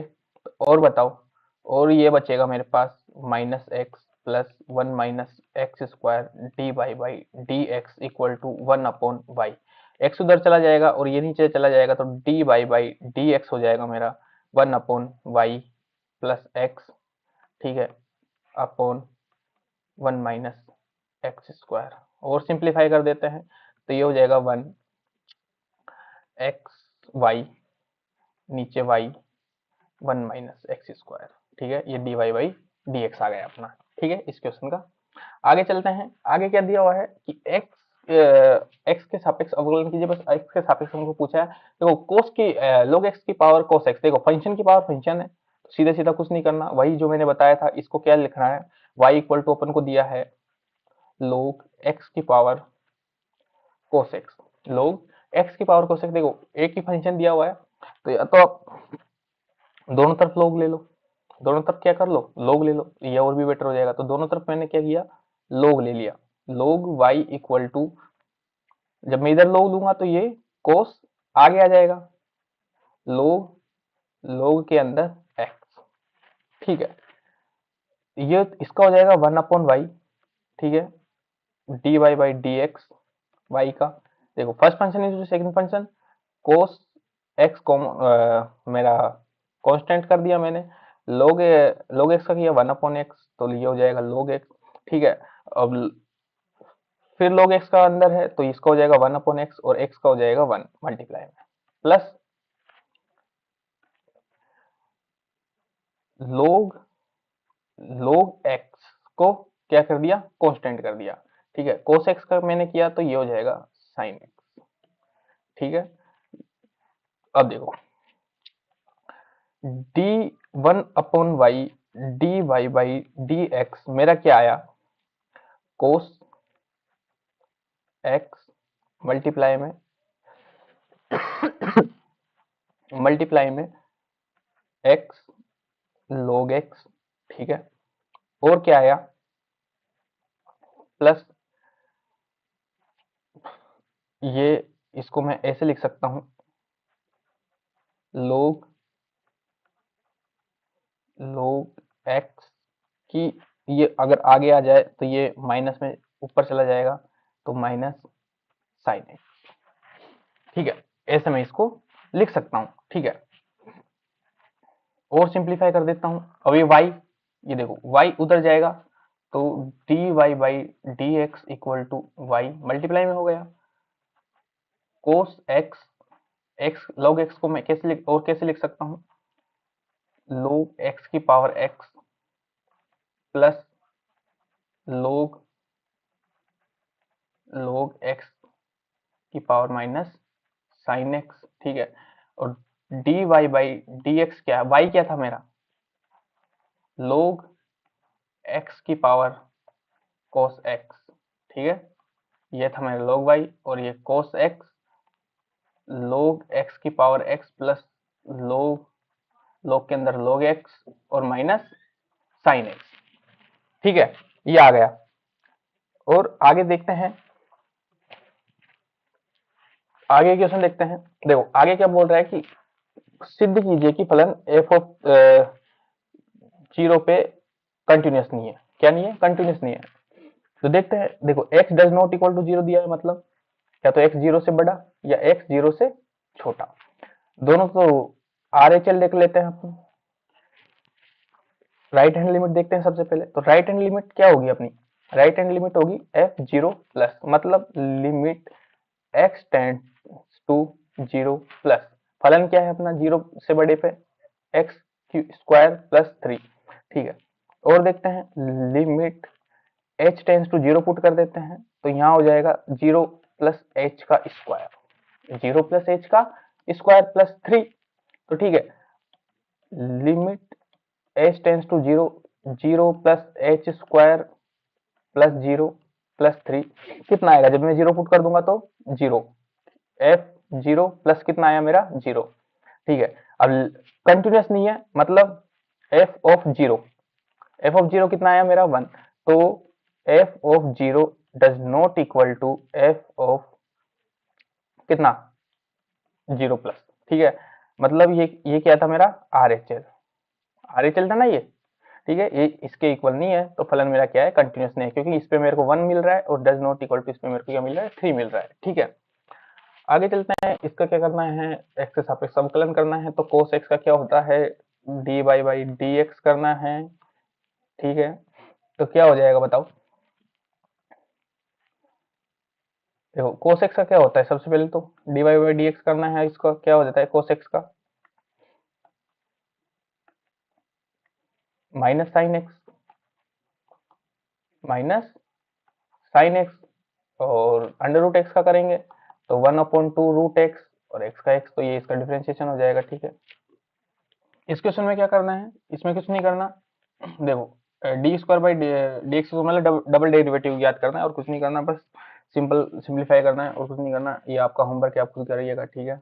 और बताओ, और ये बचेगा मेरे पास -x plus 1 minus x square dy/dx equal to 1/y। x उधर चला जाएगा और ये नीचे चला जाएगा, तो dy/dx हो जाएगा मेरा 1/y प्लस x। ठीक है, अपॉन 1 माइनस एक्स स्क्वायर, और सिंप्लीफाई कर देते हैं तो ये हो जाएगा 1xy नीचे y 1 माइनस एक्स स्क्वायर। ठीक है, ये dy/dx आ गया अपना। ठीक है इस क्वेश्चन का। आगे चलते हैं, आगे क्या दिया हुआ है कि एक्स के सापेक्ष अवकलन कीजिए, बस एक्स के सापेक्ष हमको पूछा है। देखो कोस की log x की पावर cos x, देखो फंक्शन की पावर फंक्शन है तो सीधे सीधा कुछ नहीं करना, वही जो मैंने बताया था, इसको क्या लिखना है, y इक्वल टू अपन को दिया है log x की power cos x, log x की पावर cos x। देखो एक ही फंक्शन दिया हुआ है तो या तो आप दोनों तरफ log ले लो, दोनों तरफ क्या कर लो, log ले लो, ये और भी बेटर हो जाएगा। तो दोनों तरफ मैंने क्या किया, log ले लिया, log y इक्वल टू, जब मैं इधर log लूंगा तो ये cos आगे आ जाएगा, log के अंदर x, ठीक है, ये इसका हो जाएगा 1/y, ठीक है, dy by D x y का। देखो first function is second function, cos x मेरा कांस्टेंट कर दिया मैंने, log x का किया 1/x, तो ये हो जाएगा log x, ठीक है। अब फिर log x का अंदर है तो इसका हो जाएगा 1/x और x का हो जाएगा 1 मल्टीप्लाई में, प्लस log x को क्या कर दिया, कांस्टेंट कर दिया, ठीक है। cos x का मैंने किया तो ये हो जाएगा sin x, ठीक है। अब देखो d1/y dy बाई dx मेरा क्या आया, cos x मल्टीप्लाई में x log x, ठीक है। और क्या आया, प्लस ये, इसको मैं ऐसे लिख सकता हूं, log x की, ये अगर आगे आ जाए तो ये माइनस में ऊपर चला जाएगा तो माइनस साइन एक्स, ठीक है, ऐसे मैं इसको लिख सकता हूं, ठीक है। और सिंप्लीफाई कर देता हूं, अब ये y, ये देखो y उधर जाएगा तो dy by dx equal to y multiply में हो गया, cos x, x log x को मैं कैसे लिख सकता हूं, log x की power x plus log x की पावर माइनस साइन x, ठीक है। और dy बाई dx क्या है, y क्या था मेरा, log x की पावर cos x, ठीक है, ये था मेरा log y और ये cos x, log x की पावर x प्लस log के अंदर log x और माइनस साइन x, ठीक है, ये आ गया। और आगे देखते हैं, आगे क्वेश्चन देखते हैं। देखो आगे क्या बोल रहा है कि सिद्ध कीजिए कि फलन f ऑफ 0 पे कंटिन्यूअस नहीं है, क्या नहीं है, कंटिन्यूअस नहीं है। तो देखते हैं, देखो x does not equal to 0 दिया है, मतलब या तो x 0 से बड़ा या x 0 से छोटा, दोनों तो RHL देख लेते हैं अपन। राइट हैंड लिमिट देखते हैं सबसे पहले, तो राइट हैंड लिमिट क्या होगी अपनी, राइट हैंड लिमिट होगी f0 प्लस, मतलब limit x tends to 0 plus, फलन क्या है अपना 0 से बड़े पे x स्क्वायर प्लस 3, ठीक है। और देखते हैं limit h tends to 0 put कर देते हैं तो यहाँ हो जाएगा 0 प्लस h का स्क्वायर, 0 प्लस h का स्क्वायर प्लस 3, तो ठीक है, limit h tends to 0, 0 plus h square plus 0 plus 3 कितना आएगा, जब मैं 0 पुट कर दूंगा तो 0, f0 प्लस कितना आया मेरा 0, ठीक है। अब कंटिन्यूअस नहीं है, मतलब f ऑफ 0 कितना आया मेरा 1, तो f of 0 does not equal to f of कितना 0 प्लस, ठीक है। मतलब ये क्या था मेरा RHL था ना ये, ठीक है, ये इसके इक्वल नहीं है तो फलन मेरा क्या है, कंटिन्यूअस नहीं है, क्योंकि इस पे मेरे को 1 मिल रहा है और डज नॉट इक्वल टू इस पे मेरे को क्या मिल रहा है, 3 मिल रहा है, ठीक है। आगे चलते हैं, इसका क्या करना है, x के सापेक्ष समाकलन करना है, तो cos x का क्या होता है, dy बाई dx करना है, ठीक है। तो क्या हो जाएगा बताओ, देखो cos x का क्या होता है, सबसे पहले तो dy बाई dx करना है, इसका क्या हो जाता है cos x का minus sine x, minus sine x, और अंडर रूट एक्स का करेंगे तो 1/2 रूट एक्स, और एक्स का एक्स, तो ये इसका डिफरेंशिएशन हो जाएगा। ठीक है, इस क्वेश्चन में क्या करना है, इसमें कुछ नहीं करना। देखो d square by D x को मतलब डबल डेरिवेटिव याद करना है और कुछ नहीं करना, बस सिंपल सिंप्लीफाई करना है और कुछ नहीं करना। ये आपका होमवर्क है, आप खुद करिएगा। ठीक है,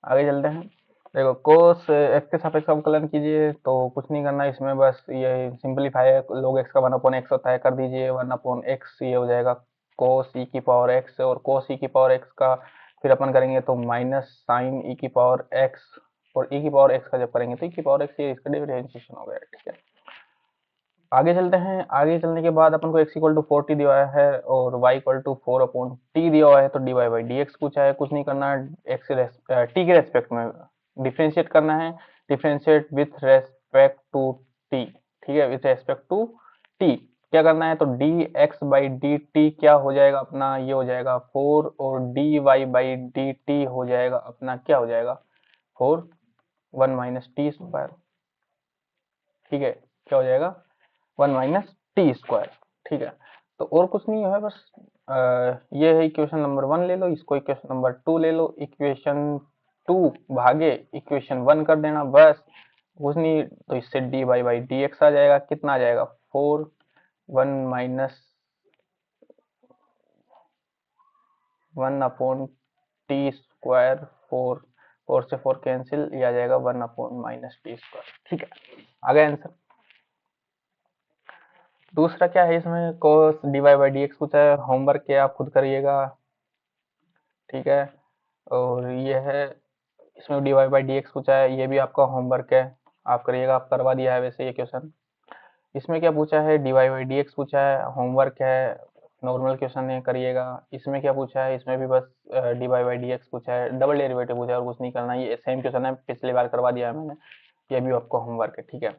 आगे चलते हैं। देखो कोस एक्स के सापेक्ष अवकलन कीजिए, तो कुछ नहीं करना इसमें, बस ये सिंपलीफाई है, log x का 1/x होता है, कर दीजिए 1/x, ये हो जाएगा कोस ई की पावर x, और कोस ई की पावर x का फिर अपन करेंगे तो माइनस साइन ई की पावर x, और ई की पावर x का जब करेंगे तो ई की पावर x, ये इसका डिफरेंशिएशन हो गया। ठीक है, आगे चलते हैं। आगे चलने के बाद अपन को x इक्वल टू 40 दिया हुआ है और y इक्वल टू 4/t दिया हुआ है, तो dy बाई डी एक्स पूछा है, कुछ नहीं करना, x t के रेस्पेक्ट में डिफ्रेंशिएट करना है, differentiate with respect to t। ठीक है, विथ रेस्पेक्ट टू t क्या करना है, तो dx बाई डी टी क्या हो जाएगा अपना, ये हो जाएगा 4, और dy बाई डी टी हो जाएगा अपना, क्या हो जाएगा 4, 1 माइनस टी स्क्वायर। ठीक है, क्या हो जाएगा 1 माइनस टी स्क्वायर। ठीक है, तो और कुछ नहीं है, बस ये है इक्वेशन नंबर 1 ले लो, इसको इक्वेशन नंबर 2 ले लो, इक्वेशन 2 भागे इक्वेशन 1 कर देना, बस कुछ नहीं। तो इससे D Y by D x आ जाएगा, कितना आ जाएगा 4, 1 माइनस 1 अपॉन टी स्क्वायर, 4, 4 से 4 कैंसिल, ये आ जाएगा 1 अपॉन माइनस टी स्क्वायर। ठीक है, आ गया आंसर। दूसरा क्या है, इसमें cos dy by D x पूछा है, होमवर्क के आप खुद करिएगा। ठीक है, और ये है, इसमें dy बाई डी एक्स पूछा है, ये भी आपका होमवर्क है, आप करिएगा, आप करवा दिया है वैसे ये क्वेश्चन। इसमें क्या पूछा है, dy बाई डी एक्स पूछा है, होमवर्क है, नॉर्मल क्वेश्चन है, करिएगा। इसमें क्या पूछा है, इसमें भी बस dy बाई डी एक्स पूछा है, डबल डेरिवेटिव पूछा है, और कुछ नहीं करना, ये सेम क्वेश्चन है, पिछली बार करवा दिया है मैंने, ये भी आपका होमवर्क है। ठीक है,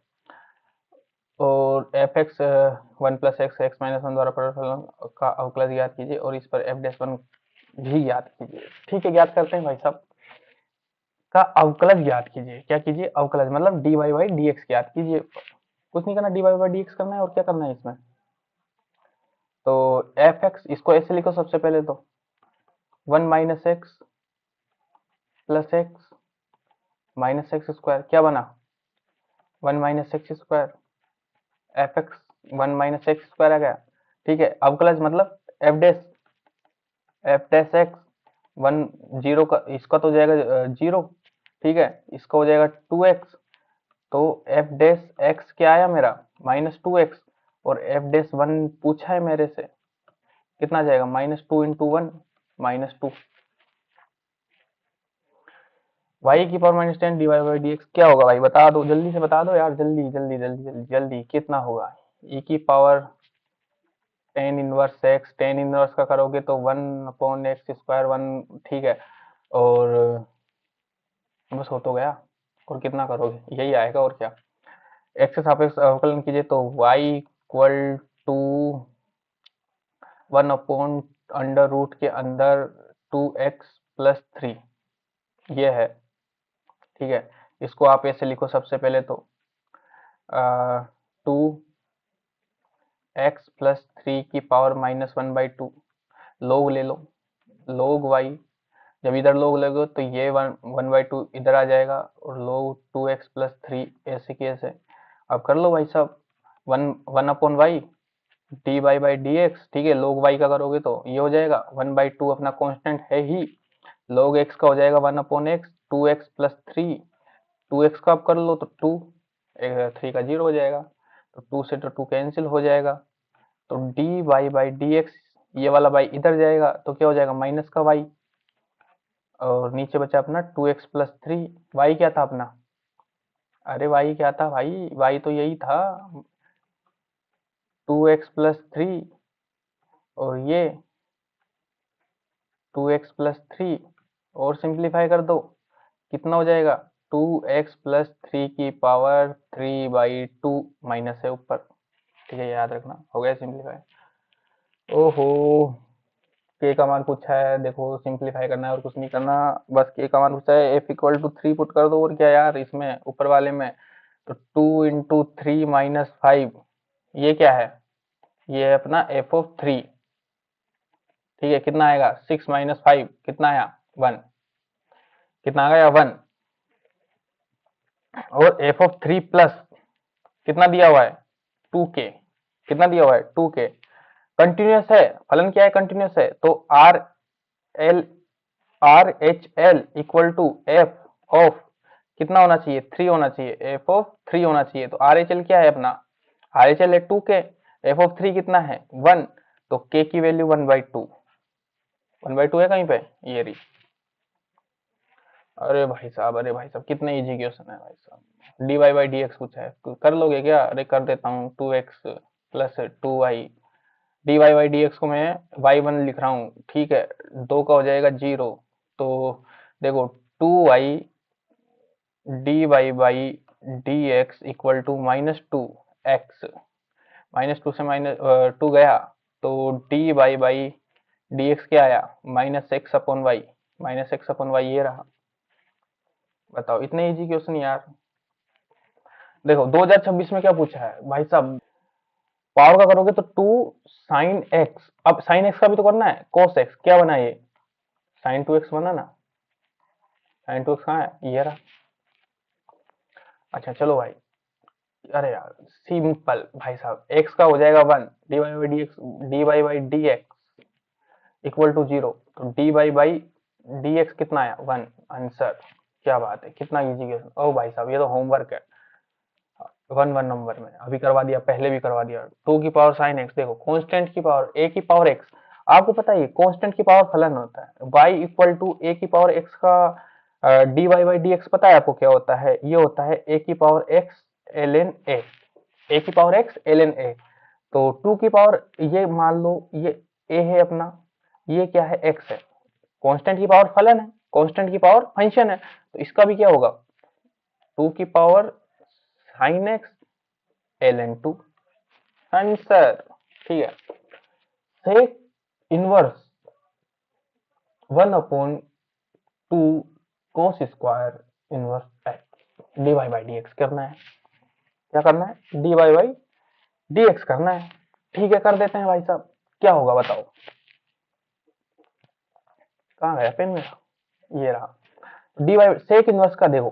और F X 1 plus x x minus 1 द्वारा परिकलन का अवकलज ज्ञात कीजिए, और इस पर एफ डैश 1 भी ज्ञात कीजिए। ठीक है, ज्ञात करते हैं भाई साहब, का अवकलज ज्ञात कीजिए। क्या कीजिए, अवकलज मतलब d Y by D x ज्ञात कीजिए, कुछ नहीं करना, d Y by D x करना है, और क्या करना है इसमें, तो एफ एक्स, इसको ऐसे लिखो सबसे पहले तो 1 minus x plus X minus x square, क्या बना 1 minus x square, F X 1 minus x square आ गया। ठीक है, अवकलज मतलब F dash, F dash X 1 zero का, इसका तो हो जाएगा 0। ठीक है, इसका हो जाएगा 2x, तो एफ डैश एक्स क्या आया मेरा -2x, और एफ डैश 1 पूछा है मेरे से, कितना जाएगा -2 इंटू 1 -2, वाई की power -10 d Y by D x क्या होगा भाई, बता दो जल्दी से, बता दो यार, जल्दी जल्दी जल्दी जल्दी जल्दी, कितना होगा, ई की पावर 10 इनवर्स एक्स, 10 इनवर्स का करोगे तो 1 अपॉन एक्स स्क्वायर 1। ठीक है, और बस हो तो गया, और कितना करोगे, यही आएगा और क्या। एक्स के सापेक्ष अवकलन कीजिए, तो y equal to 1 upon under root के अंदर 2x प्लस 3, ये है। ठीक है, इसको आप ऐसे लिखो सबसे पहले तो 2x प्लस 3 की पावर -1/2, लोग ले लो, लोग y, जब इधर लोग लगो तो ये 1/2 इधर आ जाएगा, और लोग 2x प्लस 3 ऐसे कैसे, अब कर लो भाई साहब, 1 upon y d Y by D x. ठीक है, लोग वाई का करोगे तो ये हो जाएगा 1/2, अपना कांस्टेंट है ही, लोग एक्स का हो जाएगा 1 upon x, 2x plus 3, 2x का आप कर लो तो 2, 3 का 0 हो जाएगा, तो 2 से तो 2 कैंसिल हो जाएगा, तो d Y by D x, ये वाला वाई इधर जाएगा तो क्या हो जाएगा माइनस का वाई, और नीचे बचा अपना 2x प्लस 3, वाई क्या था अपना, अरे वाई क्या था भाई, वाई तो यही था 2x प्लस 3, और ये 2x प्लस 3, और सिंप्लीफाई कर दो, कितना हो जाएगा 2x प्लस 3 की पावर 3/2, माइनस है ऊपर। ठीक है, याद रखना, हो गया सिंप्लीफाई। ओहो, के का मान पूछा है, देखो सिंप्लीफाई करना है और कुछ नहीं करना, बस के का मान पूछा है, f इक्वल टू 3 पुट कर दो, और क्या यार इसमें ऊपर वाले में, तो 2 इंटू 3 माइनस 5, ये क्या है ये है अपना एफ ऑफ 3, ठीक है। कितना आएगा 6 माइनस 5, कितना आया 1, कितना आ गया 1। और एफ ऑफ 3 प्लस कितना दिया हुआ है 2k, कितना दिया हुआ है 2k, कंटिन्यूअस है, फलन क्या है कंटिन्यूअस है, तो R H L equal to F of कितना होना चाहिए 3 होना चाहिए, एफ ऑफ 3 होना चाहिए। तो आर एच एल क्या है अपना, आर एच एल है 2k, एफ ऑफ 3 कितना है 1, तो k की वैल्यू 1/2, 1/2 है कहीं पे, ये रही। अरे भाई साहब, अरे भाई साहब, कितने इजी क्वेश्चन है भाई साहब। dy बाई डी एक्स पूछा है, कर लोगे क्या? अरे कर देता हूँ, 2x plus 2y, dy by D x को मैं y1 लिख रहा हूँ, ठीक है। 2 का हो जाएगा 0, तो देखो 2y dy by D x equal to -2x, -2 से -2 गया, तो dy बाई डी एक्स क्या आया -x/y, -x/y ये रहा। बताओ, इतने इजी क्वेश्चन यार। देखो 2026 में क्या पूछा है भाई साहब, पावर का करोगे तो 2 साइन एक्स, अब साइन एक्स का भी तो करना है, कोस एक्स क्या बना ये साइन 2x बना ना, साइन 2x कहाँ है, ये रहा। अच्छा चलो भाई, अरे यार सिंपल भाई साहब, x का हो जाएगा 1, d Y by D x equal to 0, तो डी डी एक्स कितना आया 1, आंसर। क्या बात है, कितना इजी क्वेश्चन। ओ भाई साहब, ये तो होमवर्क है, 1 नंबर में अभी करवा दिया, पहले भी करवा दिया। 2 की पावर साइन एक्स, देखो कांस्टेंट की पावर a की पावर x, आपको पता है कांस्टेंट की पावर फलन होता है, y इक्वल टू a की पावर x का d Y by D x, पता है आपको क्या होता है, ये होता है a की power x ln a, a की पावर x ln a। तो 2 की पावर, ये मान लो ये a है अपना, ये क्या है x है, कांस्टेंट की पावर फलन है, कांस्टेंट की पावर फंक्शन है, तो इसका भी क्या होगा 2 की power sine x ln 2, answer. ठीक है, sec inverse 1/2 cos square inverse x D Y by D x करना है। क्या करना है, d Y by D x करना है। ठीक है, कर देते हैं भाई साहब, क्या होगा बताओ। कहाँ गया पेन मेरा, ये रहा। डी वाई सेक इनवर्स का देखो,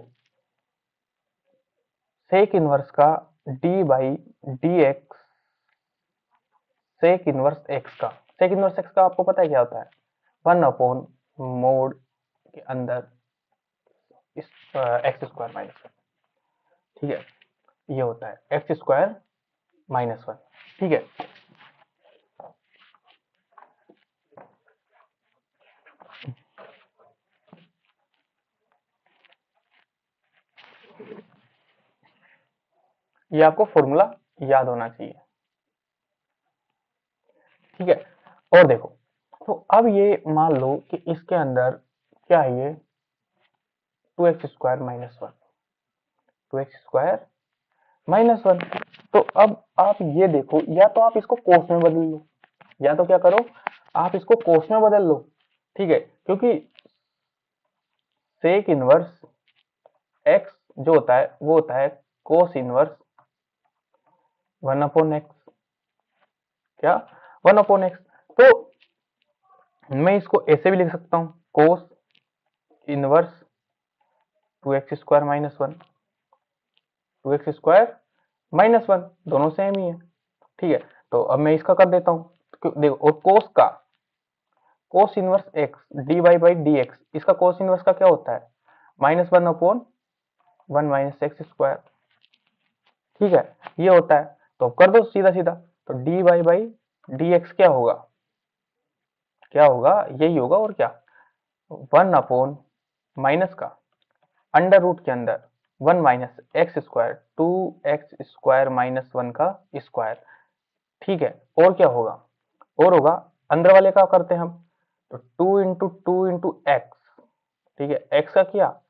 सेक इनवर्स का d by D x, sec inverse x का, सेक इनवर्स एक्स का आपको पता है क्या होता है, 1/mod के अंदर एक्स स्क्वायर माइनस 1, ठीक है। ये होता है एक्स स्क्वायर -1, ठीक है। ये आपको फॉर्मूला याद होना चाहिए, ठीक है। और देखो, तो अब ये मान लो कि इसके अंदर क्या है, ये 2x² -1, 2x² -1। तो अब आप ये देखो, या तो आप इसको कोस में बदल लो, या तो क्या करो आप इसको कोस में बदल लो, ठीक है। क्योंकि सेक इनवर्स एक्स जो होता है वो होता है कोस इनवर्स 1/x, क्या 1/x। तो मैं इसको ऐसे भी लिख सकता हूं, कोस इनवर्स 2x² -1, 2x² -1, दोनों सेम ही है, ठीक है। तो अब मैं इसका कर देता हूं, देखो, और cos inverse x D Y by D x, इसका कोस इनवर्स का क्या होता है -1/1 - ठीक है, ये होता है। तो कर दो सीधा सीधा, तो d Y by D x क्या होगा, क्या होगा, यही होगा और क्या, 1/ माइनस का अंडर रूट के अंदर 1 - x², 2x² -1 का स्क्वायर, ठीक है। और क्या होगा, और होगा अंदर वाले का करते हैं हम, तो 2 × 2 × x, ठीक है, x का किया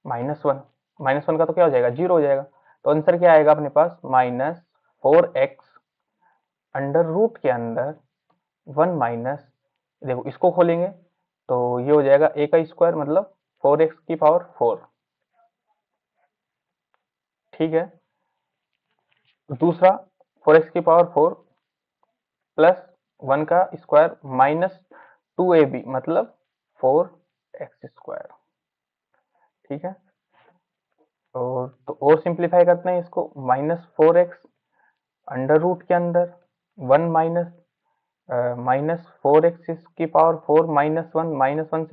-1, -1 का तो क्या हो जाएगा 0 हो जाएगा। तो आंसर क्या आएगा अपने पास -4x अंडर रूट के अंदर 1 माइनस, देखो इसको खोलेंगे तो ये हो जाएगा a का स्क्वायर, मतलब 4x की पावर 4, ठीक है। दूसरा 4x की पावर 4 प्लस 1 का स्क्वायर माइनस 2ab मतलब 4x²। ठीक है, और सिंप्लीफाई करते हैं इसको, -4x अंडर रूट के अंदर 1 -4x की पावर 4 -1 से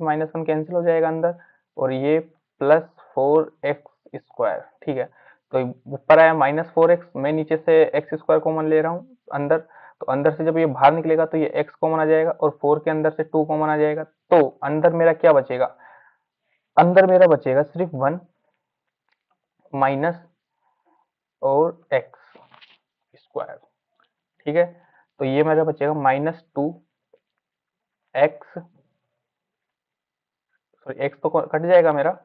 -1 कैंसिल हो जाएगा अंदर, और ये प्लस 4x²। ठीक है, तो ऊपर आया -4x, मैं नीचे से x² कॉमन ले रहा हूँ अंदर, तो अंदर से जब ये बाहर निकलेगा तो ये x कॉमन आ जाएगा, और 4 के अंदर से 2 कॉमन आ जाएगा, तो अंदर मेरा क्या बचेगा, अंदर मेरा बचेगा सिर्फ 1 माइनस और x²। ठीक है, तो ये मेरा बचेगा -2x, सॉरी x तो कट जाएगा मेरा,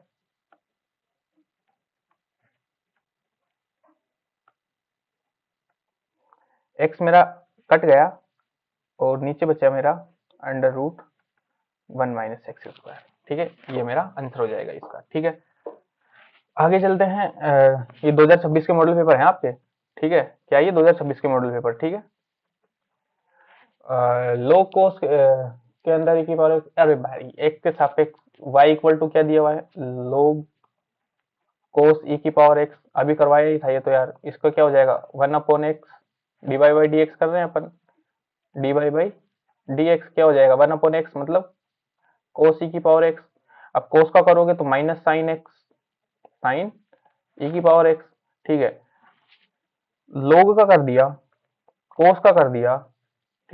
x मेरा कट गया, और नीचे बचा मेरा अंडर रूट 1 माइनस x²। ठीक है, ये मेरा आंसर हो जाएगा इसका। ठीक है, आगे चलते हैं। ये 2026 के मॉडल पेपर हैं आपके। ठीक है, क्या ये 2026 के मॉडल पेपर। ठीक है, लो कॉस्ट के अंदर की पावर, अरे भाई एक के सापेक्ष y इक्वल टू क्या दिया हुआ है, log cos e की पावर x, अभी करवाया ही था ये तो यार। इसका क्या हो जाएगा 1/x dy बाई dx कर रहे हैं अपन, dy बाई dx क्या हो जाएगा 1/x मतलब cos e की पावर x। अब cos का करोगे तो minus sine x sine e की पावर x। ठीक है, log का कर दिया, cos का कर दिया।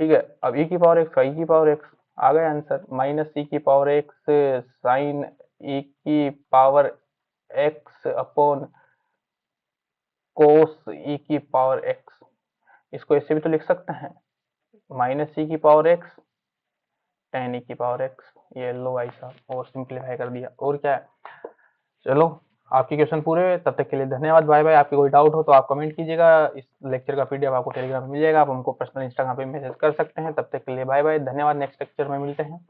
ठीक है, अब e की पावर x का e की पावर x आ गया आंसर, माइनस e की पावर x साइन e की पावर x अपॉन कोस e की पावर x। इसको ऐसे भी तो लिख सकते हैं, माइनस e की पावर x टेन e की पावर x। ये लो भाई साहब, और सिंप्लीफाई कर दिया, और क्या है। चलो, आपके क्वेश्चन पूरे हुए, तब तक के लिए धन्यवाद, बाय बाय। आपके कोई डाउट हो तो आप कमेंट कीजिएगा, इस लेक्चर का पीडीएफ आपको टेलीग्राम में मिल जाएगा, आप हमको पर्सनल इंस्टाग्राम पे मैसेज कर सकते हैं। तब तक के लिए बाय बाय, धन्यवाद, नेक्स्ट लेक्चर में मिलते हैं।